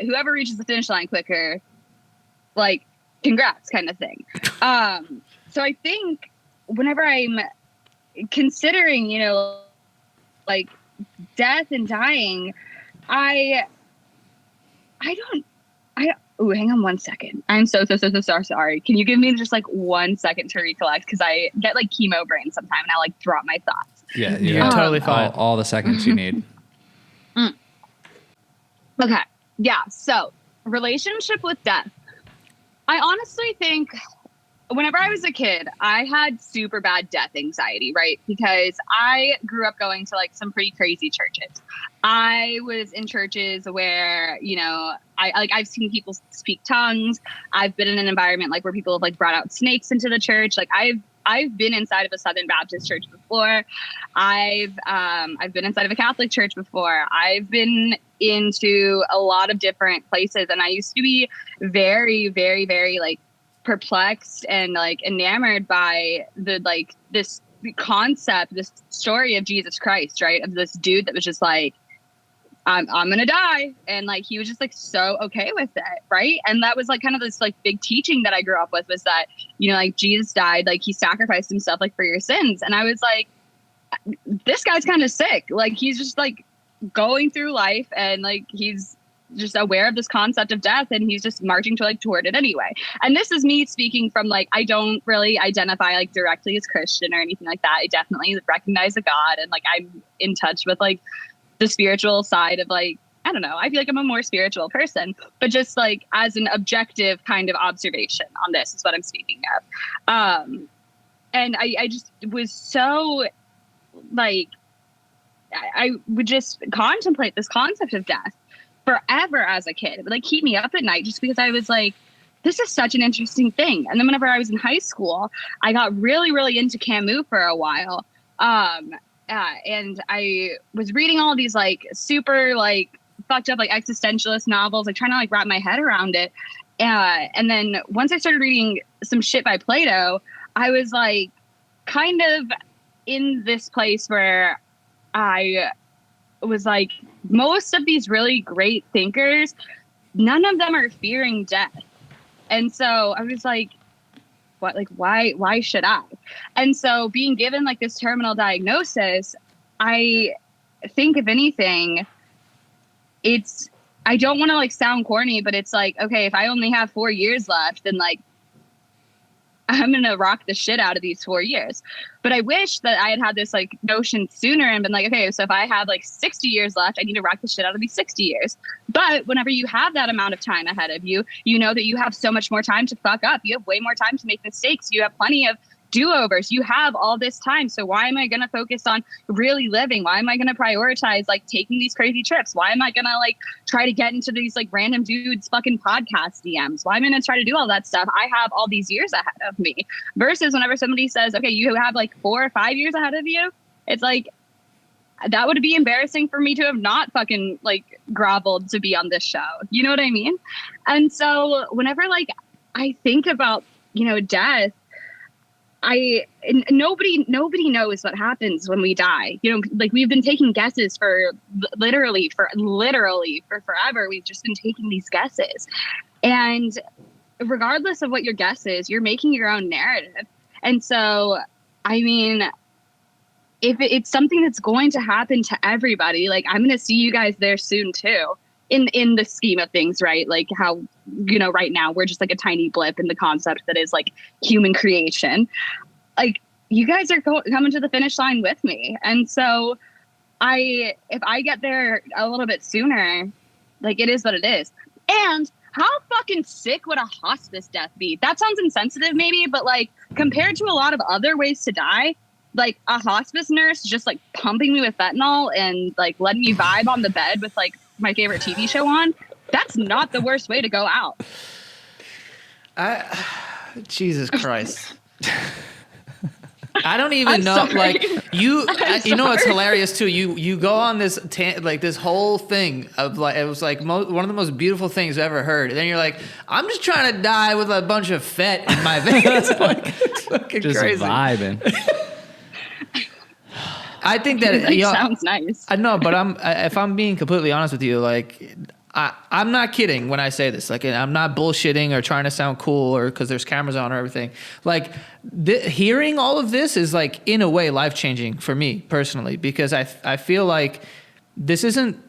Whoever reaches the finish line quicker, like, congrats kind of thing. So I think whenever I'm considering, you know, like, death and dying, hang on 1 second. I'm so sorry. Can you give me just like 1 second to recollect? Because I get like chemo brain sometime and I like drop my thoughts. Yeah, you're totally fine. All the seconds you need. Okay. Yeah. So relationship with death. I honestly think whenever I was a kid, I had super bad death anxiety, right? Because I grew up going to like some pretty crazy churches. I was in churches where, you know, I've seen people speak tongues. I've been in an environment like where people have like brought out snakes into the church. Like I've been inside of a Southern Baptist church before. I've been inside of a Catholic church before. I've been into a lot of different places, and I used to be very, very, very like perplexed and like enamored by the like this concept, this story of Jesus Christ, right? Of this dude that was just like, I'm gonna die, and like he was just like so okay with it, right? And that was like kind of this like big teaching that I grew up with, was that, you know, like Jesus died, like he sacrificed himself like for your sins. And I was like, this guy's kind of sick. Like he's just like going through life, and like he's just aware of this concept of death, and he's just marching toward it anyway. And this is me speaking from like, I don't really identify like directly as Christian or anything like that. I definitely recognize a God, and like I'm in touch with like the spiritual side of like, I don't know, I feel like I'm a more spiritual person, but just like as an objective kind of observation on this is what I'm speaking of. And I just was so like, I would just contemplate this concept of death forever as a kid. It would like keep me up at night just because I was like, this is such an interesting thing. And then whenever I was in high school, I got really, really into Camus for a while. And I was reading all these like super like fucked up like existentialist novels, like trying to like wrap my head around it. And then once I started reading some shit by Plato, I was like kind of in this place where I was like, most of these really great thinkers, none of them are fearing death. And so I was like, what, like, why should I? And so being given like this terminal diagnosis, I think if anything, I don't want to like sound corny, but it's like, okay, if I only have 4 years left, then like, I'm going to rock the shit out of these 4 years. But I wish that I had had this like notion sooner and been like, okay, so if I have like 60 years left, I need to rock the shit out of these 60 years. But whenever you have that amount of time ahead of you, you know that you have so much more time to fuck up. You have way more time to make mistakes. You have plenty of do-overs. You have all this time. So why am I going to focus on really living? Why am I going to prioritize like taking these crazy trips? Why am I going to like try to get into these like random dudes fucking podcast DMs? Why am I going to try to do all that stuff? I have all these years ahead of me. Versus whenever somebody says, okay, you have like 4 or 5 years ahead of you, it's like, that would be embarrassing for me to have not fucking like groveled to be on this show. You know what I mean? And so whenever like I think about, you know, death, nobody knows what happens when we die. You know, like we've been taking guesses for literally for forever. We've just been taking these guesses. And regardless of what your guess is, you're making your own narrative. And so, I mean, if it's something that's going to happen to everybody, like I'm going to see you guys there soon too. In the scheme of things, right? Like how, you know, right now we're just like a tiny blip in the concept that is like human creation. Like you guys are coming to the finish line with me. And so if I get there a little bit sooner, like it is what it is. And how fucking sick would a hospice death be? That sounds insensitive maybe, but like compared to a lot of other ways to die, like a hospice nurse just like pumping me with fentanyl and like letting me vibe on the bed with like my favorite TV show on, that's not the worst way to go out. Jesus Christ. I don't even know. Sorry. Like you know, what's hilarious too. You go on this like this whole thing of like it was like one of the most beautiful things I've ever heard. And then you're like, I'm just trying to die with a bunch of fet in my veins. Like, it's fucking just crazy. Vibing. I think that it sounds nice. I know, but if I'm being completely honest with you, like I'm not kidding when I say this. Like I'm not bullshitting or trying to sound cool or because there's cameras on or everything. Like hearing all of this is like in a way life changing for me personally because I feel like this isn't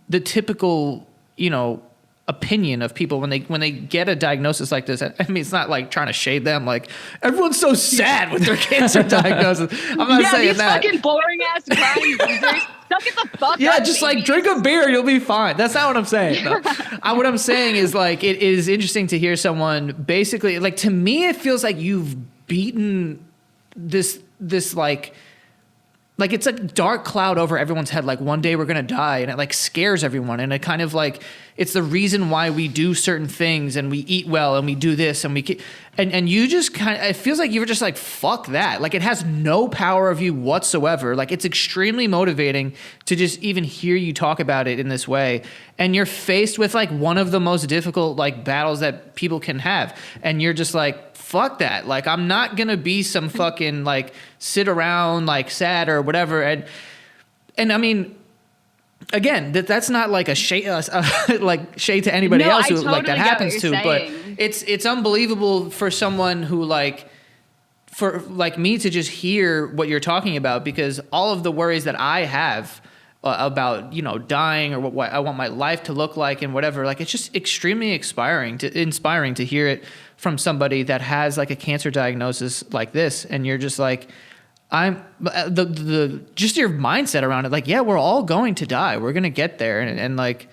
the typical, you know, opinion of people when they get a diagnosis like this. I mean, it's not like trying to shade them. Like everyone's so sad with their cancer diagnosis. I'm not saying these that. fucking boring ass crying losers. Suck it the fuck Yeah, up, just babies. like drink a beer, you'll be fine. That's not what I'm saying. No. What I'm saying is like it is interesting to hear someone basically like, to me it feels like you've beaten this like it's a dark cloud over everyone's head. Like one day we're going to die, and it like scares everyone. And it kind of like, it's the reason why we do certain things and we eat well and we do this and and you just kind of, it feels like you were just like, fuck that. Like it has no power of you whatsoever. Like it's extremely motivating to just even hear you talk about it in this way. And you're faced with like one of the most difficult like battles that people can have. And you're just like, fuck that. Like, I'm not going to be some fucking like sit around like sad or whatever. And I mean, again, that's not like a shade, like shade to anybody else who totally like that happens to, saying. but it's unbelievable for someone who like, for like me to just hear what you're talking about, because all of the worries that I have about, you know, dying or what I want my life to look like and whatever, like it's just extremely inspiring to hear it from somebody that has like a cancer diagnosis like this. And you're just like, I'm the just your mindset around it. Like, yeah, we're all going to die. We're going to get there. And like,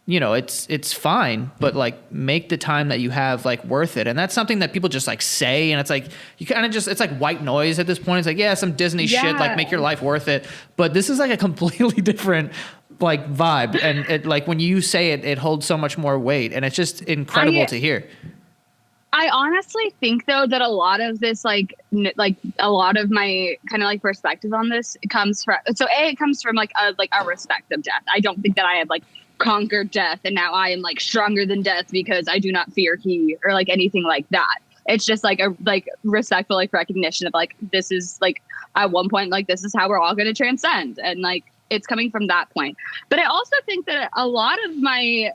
you know, it's fine, but like make the time that you have like worth it. And that's something that people just like say. And it's like, you kind of just, it's like white noise at this point. It's like, yeah, some Disney shit, like make your life worth it. But this is like a completely different like vibe. And it, like when you say it, it holds so much more weight, and it's just incredible to hear. I honestly think though that a lot of this, like a lot of my kind of like perspective on this comes from, it comes from like a respect of death. I don't think that I have like conquered death and now I am like stronger than death because I do not fear he or like anything like that. It's just like a like respectful like recognition of like, this is like at one point, like this is how we're all going to transcend. And like, it's coming from that point. But I also think that a lot of my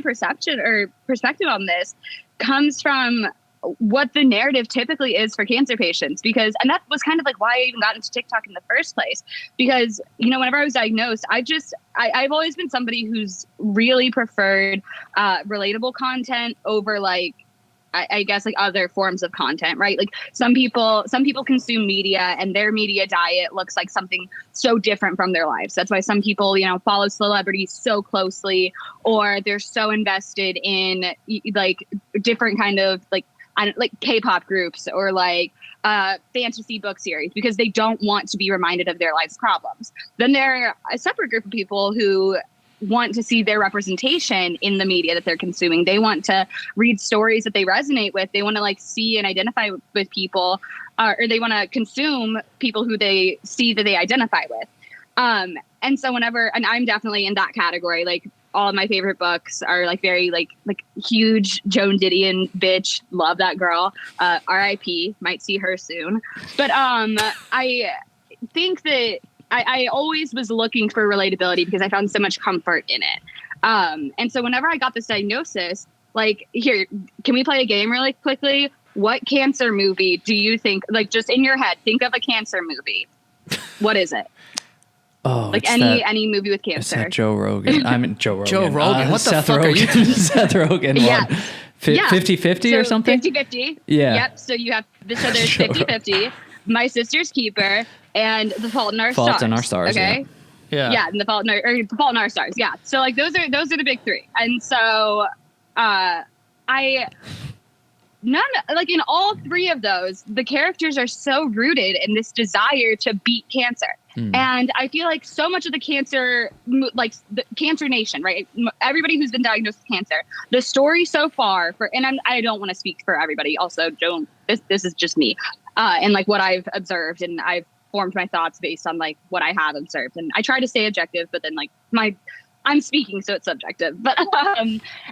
perception or perspective on this comes from what the narrative typically is for cancer patients, and that was kind of like why I even got into TikTok in the first place. Because, you know, whenever I was diagnosed, I've always been somebody who's really preferred relatable content over like, I guess like other forms of content, right? Like some people consume media and their media diet looks like something so different from their lives. That's why some people, you know, follow celebrities so closely, or they're so invested in like different kind of like K-pop groups or like fantasy book series because they don't want to be reminded of their life's problems. Then there are a separate group of people who want to see their representation in the media that they're consuming. They want to read stories that they resonate with. They want to like see and identify with people, or they want to consume people who they see that they identify with. And so and I'm definitely in that category. Like all of my favorite books are like very like huge Joan Didion bitch. Love that girl. R.I.P. Might see her soon. But I think that I always was looking for relatability because I found so much comfort in it. And so whenever I got this diagnosis, like, here, can we play a game really quickly? What cancer movie do you think, like just in your head, think of a cancer movie. What is it? Oh, like any movie with cancer. It's that Joe Rogan. I mean, Joe Rogan. Joe Rogan. What the Seth fuck Rogen. are you? Seth Rogen Yeah. one. 50-50 or something? 50-50. Yeah. Yep. So you have, so there's 50-50. My Sister's Keeper and The Fault in Our Stars. Fault in Our Stars. Okay. Yeah. And The Fault in Our Stars. Yeah. So like those are the big three. And so like in all three of those, the characters are so rooted in this desire to beat cancer. And I feel like so much of the cancer, like the Cancer Nation, right? Everybody who's been diagnosed with cancer, the story so far I don't want to speak for everybody. Also, this is just me and like what I've observed, and I've formed my thoughts based on like what I have observed. And I try to stay objective, but then like I'm speaking, so it's subjective. But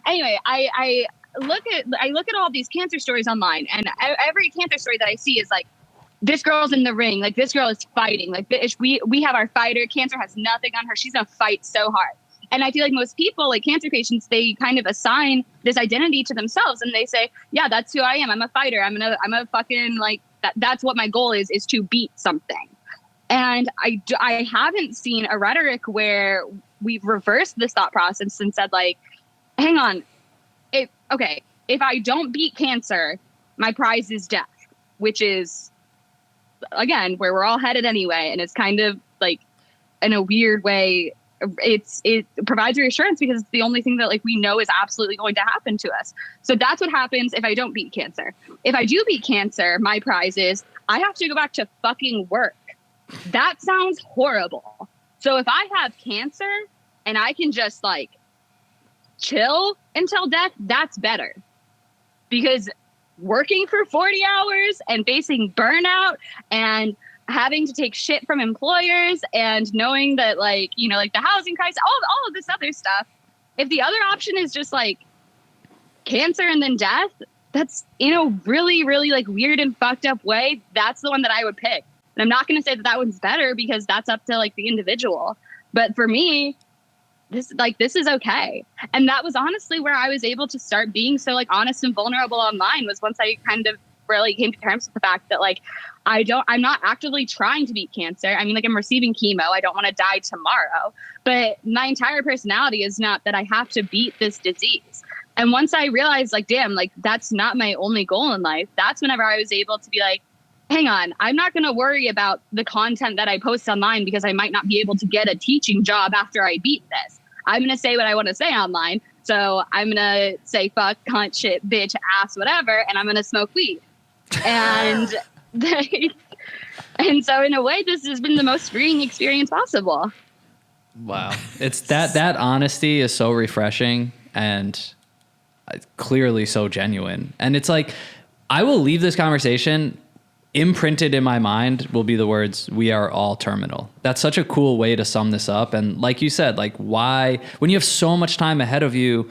anyway, I look at all these cancer stories online, and every cancer story that I see is like, this girl's in the ring, like this girl is fighting, like we have our fighter. Cancer has nothing on her. She's gonna fight so hard. And I feel like most people, like cancer patients, they kind of assign this identity to themselves, and they say, yeah, that's who I am. I'm a fighter. I'm a fucking like that's what my goal is to beat something. And I haven't seen a rhetoric where we've reversed this thought process and said like, hang on. If I don't beat cancer, my prize is death, which is, again, where we're all headed anyway. And it's kind of like, in a weird way, it provides reassurance because it's the only thing that like we know is absolutely going to happen to us. So that's what happens if I don't beat cancer. If I do beat cancer, my prize is I have to go back to fucking work. That sounds horrible. So if I have cancer and I can just like chill until death, that's better. Because working for 40 hours and facing burnout and having to take shit from employers and knowing that like, you know, like the housing crisis, all of this other stuff. If the other option is just like cancer and then death, that's in a really, really like weird and fucked up way. That's the one that I would pick. And I'm not going to say that that one's better because that's up to like the individual. But for me, this is okay. And that was honestly where I was able to start being so like honest and vulnerable online, was once I kind of really came to terms with the fact that like, I'm not actively trying to beat cancer. I mean, like I'm receiving chemo. I don't want to die tomorrow, but my entire personality is not that I have to beat this disease. And once I realized like, damn, like that's not my only goal in life. That's whenever I was able to be like, hang on, I'm not going to worry about the content that I post online because I might not be able to get a teaching job after I beat this. I'm going to say what I want to say online. So I'm going to say fuck, cunt, shit, bitch, ass, whatever. And I'm going to smoke weed. And and so in a way, this has been the most freeing experience possible. Wow. It's that honesty is so refreshing and clearly so genuine. And it's like, I will leave this conversation imprinted in my mind will be the words, we are all terminal. That's such a cool way to sum this up. And like you said, like why, when you have so much time ahead of you,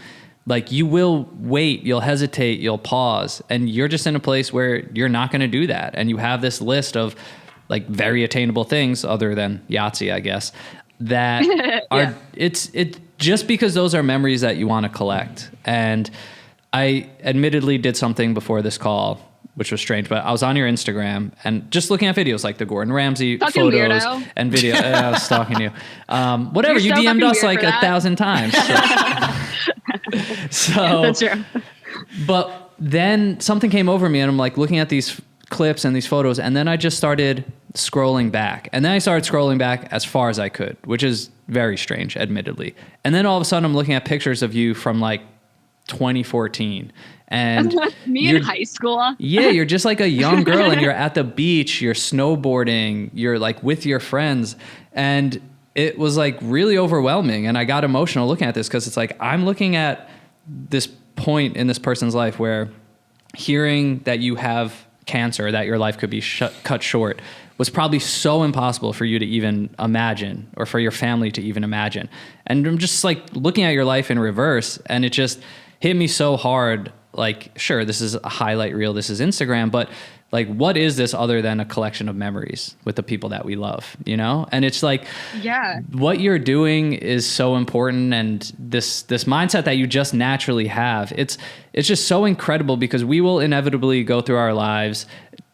like you will wait, you'll hesitate, you'll pause, and you're just in a place where you're not going to do that. And you have this list of like very attainable things other than Yahtzee, I guess, that are, it's just because those are memories that you want to collect. And I admittedly did something before this call, which was strange, but I was on your Instagram and just looking at videos like the Gordon Ramsay fucking photos weirdo. And video. I was stalking you. Whatever, You're you so DM'd us like weird for 1,000 times. So, That's true. but then something came over me and I'm like looking at these clips and these photos, and then I just started scrolling back. And then I started scrolling back as far as I could, which is very strange, admittedly. And then all of a sudden I'm looking at pictures of you from like 2014. And me in high school. Yeah, you're just like a young girl and you're at the beach, you're snowboarding, you're like with your friends. And it was like really overwhelming. And I got emotional looking at this because it's like, I'm looking at this point in this person's life where hearing that you have cancer, that your life could be cut short, was probably so impossible for you to even imagine, or for your family to even imagine. And I'm just like looking at your life in reverse, and it just hit me so hard. Like, sure, this is a highlight reel, this is Instagram, but like, what is this other than a collection of memories with the people that we love, you know? And it's like, yeah, what you're doing is so important. And this mindset that you just naturally have, it's just so incredible, because we will inevitably go through our lives.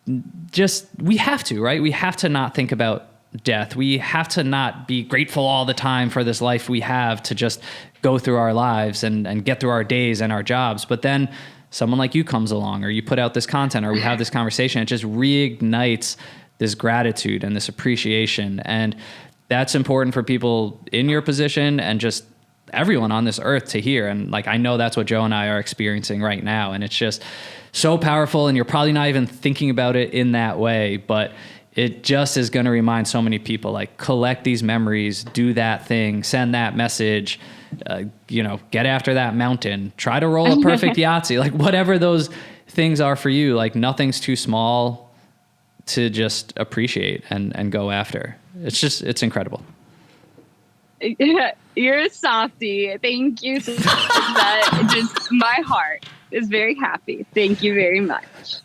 We have to, right? We have to not think about death. We have to not be grateful all the time for this life we have to just go through our lives and get through our days and our jobs. But then someone like you comes along, or you put out this content, or we have this conversation, it just reignites this gratitude and this appreciation. And that's important for people in your position and just everyone on this earth to hear. And like, I know that's what Joe and I are experiencing right now. And it's just so powerful, and you're probably not even thinking about it in that way, but it just is going to remind so many people, like, collect these memories, do that thing, send that message, get after that mountain, try to roll a perfect Yahtzee, like whatever those things are for you, like nothing's too small to just appreciate and go after. It's incredible. You're a softie. Thank you so much. That just, my heart is very happy. Thank you very much.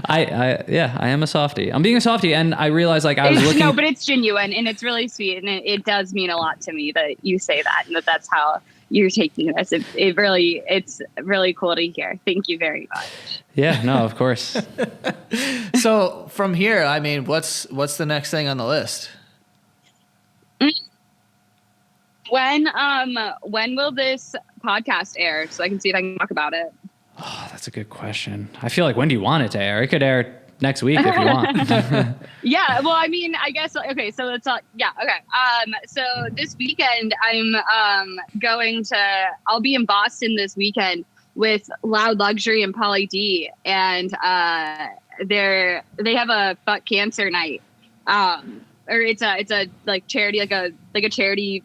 I am a softie. I'm being a softie, and I realized like I was looking. No, but it's genuine and it's really sweet, and it does mean a lot to me that you say that and that's how you're taking this. It's really cool to hear. Thank you very much. Yeah, no, of course. So from here, I mean, what's the next thing on the list? When will this podcast air so I can see if I can talk about it? Oh, that's a good question. I feel like, when do you want it to air? It could air next week if you want. Yeah, well, I mean, I guess, okay, so let's talk. Yeah, okay. So this weekend I'll be in Boston this weekend with Loud Luxury and Pauly D, and they have a fuck cancer night. Or it's a like charity, like a charity,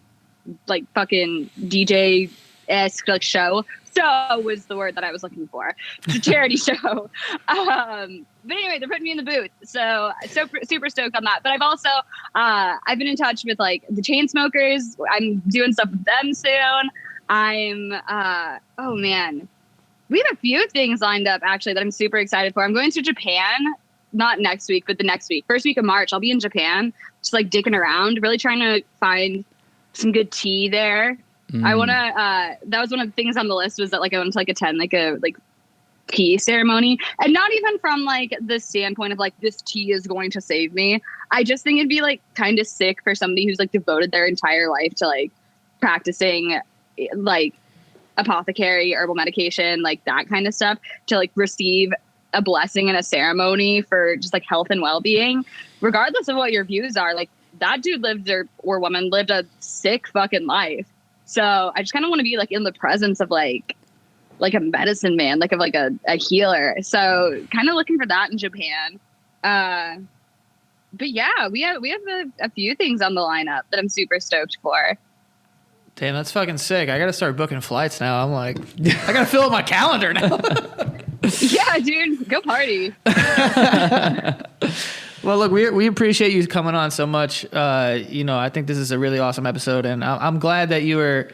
like fucking DJ-esque like show. So was the word that I was looking for. It's a charity show. But anyway, they're putting me in the booth. So super stoked on that. But I've also, I've been in touch with like the Chainsmokers. I'm doing stuff with them soon. Oh man, we have a few things lined up actually that I'm super excited for. I'm going to Japan, not next week, but the next week. First week of March, I'll be in Japan, just like dicking around, really trying to find some good tea there. I want to, that was one of the things on the list, was that like I want to like attend like a tea ceremony, and not even from like the standpoint of like this tea is going to save me. I just think it'd be like kind of sick for somebody who's like devoted their entire life to like practicing like apothecary, herbal medication, like that kind of stuff, to like receive a blessing in a ceremony for just like health and well-being, regardless of what your views are. Like that dude lived or woman lived a sick fucking life. So I just kind of want to be like in the presence of like a medicine man, like of like a healer. So kind of looking for that in Japan. But yeah, we have a few things on the lineup that I'm super stoked for. Damn, that's fucking sick. I got to start booking flights now. I'm like, I got to fill up my calendar now. Yeah, dude, go party. Well, look, we appreciate you coming on so much. I think this is a really awesome episode, and I'm glad that you were,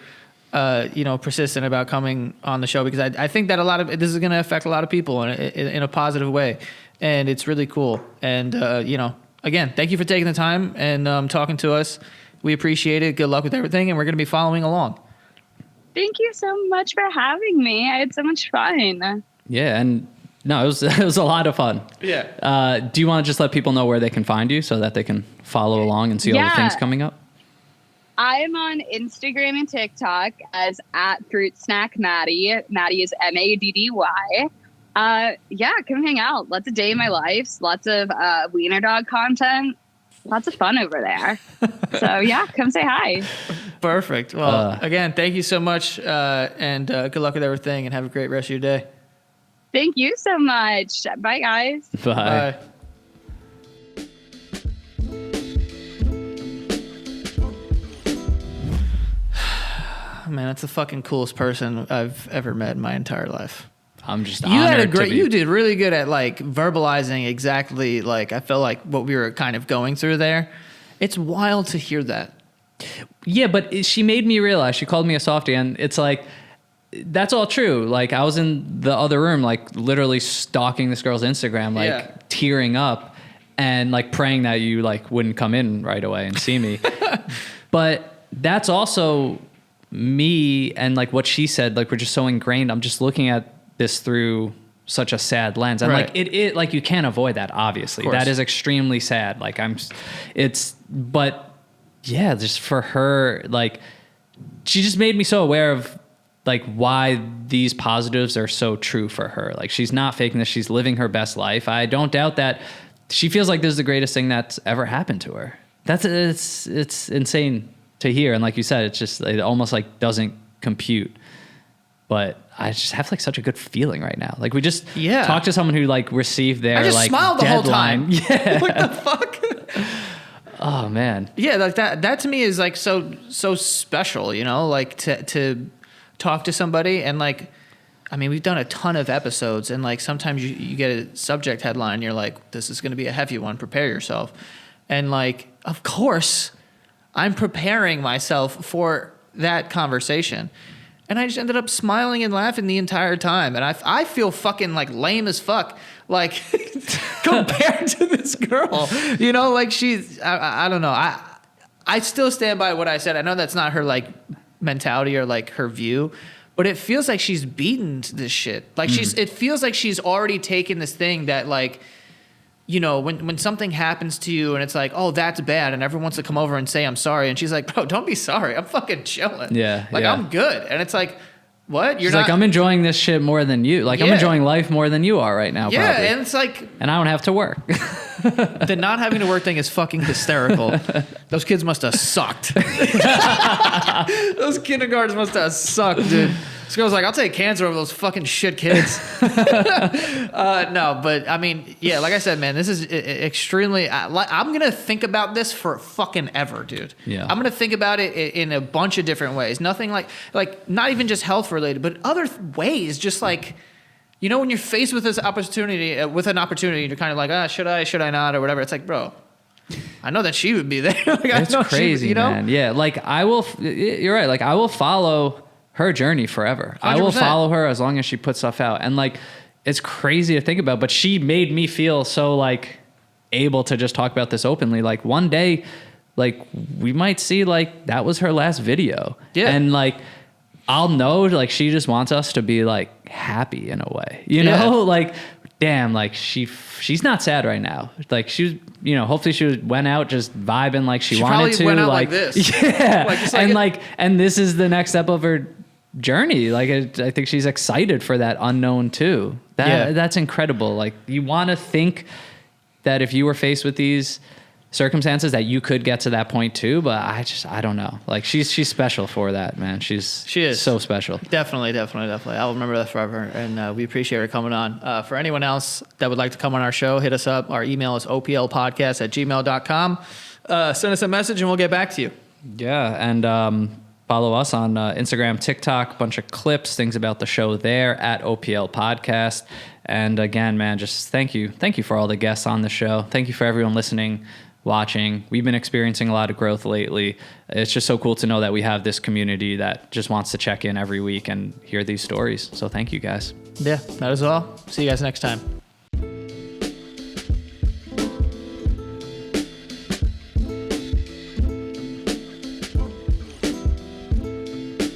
persistent about coming on the show, because I think that this is going to affect a lot of people in a positive way, and it's really cool. And again, thank you for taking the time and talking to us. We appreciate it. Good luck with everything, and we're going to be following along. Thank you so much for having me. I had so much fun. Yeah, and no, it was a lot of fun. Yeah. Do you want to just let people know where they can find you so that they can follow along and see all the things coming up? I am on Instagram and TikTok as @FruitSnackMaddie. Maddie is Maddy. Come hang out. Lots of day in my life. Lots of wiener dog content. Lots of fun over there. So yeah, come say hi. Perfect. Well, again, thank you so much, and good luck with everything, and have a great rest of your day. Thank you so much. Bye, guys. Bye. Man, that's the fucking coolest person I've ever met in my entire life. I'm just you did really good at like verbalizing exactly, like I felt like what we were kind of going through there. It's wild to hear that. Yeah, but she made me realize, she called me a softie, and it's like, that's all true. Like I was in the other room, like literally stalking this girl's Instagram, like tearing up and like praying that you like wouldn't come in right away and see me. But that's also me, and like what she said, like we're just so ingrained. I'm just looking at this through such a sad lens. And like it like you can't avoid that, obviously. That is extremely sad. Like but yeah, just for her, like she just made me so aware of like why these positives are so true for her. Like she's not faking this. She's living her best life. I don't doubt that she feels like this is the greatest thing that's ever happened to her. It's insane to hear. And like you said, it almost like doesn't compute. But I just have like such a good feeling right now. Like we just talked to someone who like received their like smiled the deadline. Whole time. Yeah. What the fuck? Oh man. Yeah, like that to me is like so special, like to talk to somebody. And like, I mean, we've done a ton of episodes, and like sometimes you get a subject headline, you're like, this is going to be a heavy one, prepare yourself. And like, of course I'm preparing myself for that conversation. And I just ended up smiling and laughing the entire time. And I feel fucking like lame as fuck, like compared to this girl, like she's, I don't know. I still stand by what I said. I know that's not her like mentality or like her view, but it feels like she's beaten this shit. Like it feels like she's already taken this thing that like you know, when something happens to you and it's like, oh, that's bad, and everyone wants to come over and say I'm sorry, and she's like, bro, don't be sorry. I'm fucking chilling. Yeah, like yeah. I'm good. And it's like, what? She's like, I'm enjoying this shit more than you. Like, I'm enjoying life more than you are right now. Yeah, probably. and it's like, and I don't have to work. the not having to work thing is fucking hysterical. Those kids must have sucked. Those kindergartens must have sucked, dude. This girl's like, I'll take cancer over those fucking shit kids. No, but I mean, yeah, like I said, man, this is extremely. I'm gonna think about this for fucking ever, dude. Yeah, I'm gonna think about it in a bunch of different ways. Nothing like not even just health related, but other ways. Just like, you know, when you're faced with this opportunity, you're kind of like, should I not, or whatever. It's like, bro, I know that she would be there. Like, it's crazy, you know? Man. Yeah, like you're right. Like I will follow her journey forever. 100%. I will follow her as long as she puts stuff out. And like, it's crazy to think about, but she made me feel so like able to just talk about this openly. Like one day, like we might see like that was her last video. Yeah. And like, I'll know like she just wants us to be like happy in a way, you know, like, damn, like she's not sad right now. Like she was, you know, hopefully she went out just vibing like she wanted to. Went out like this. Yeah. And this is the next step of her journey. Like I think she's excited for that unknown too. That's incredible. Like you want to think that if you were faced with these circumstances that you could get to that point too, but I don't know. Like she's special for that, man. She is so special. Definitely. I'll remember that forever. And we appreciate her coming on. For anyone else that would like to come on our show, hit us up. Our email is oplpodcast@gmail.com. Send us a message and we'll get back to you. Yeah. And, follow us on Instagram, TikTok, bunch of clips, things about the show there at OPL Podcast. And again, man, just thank you. Thank you for all the guests on the show. Thank you for everyone listening, watching. We've been experiencing a lot of growth lately. It's just so cool to know that we have this community that just wants to check in every week and hear these stories. So thank you guys. Yeah, that is all. See you guys next time.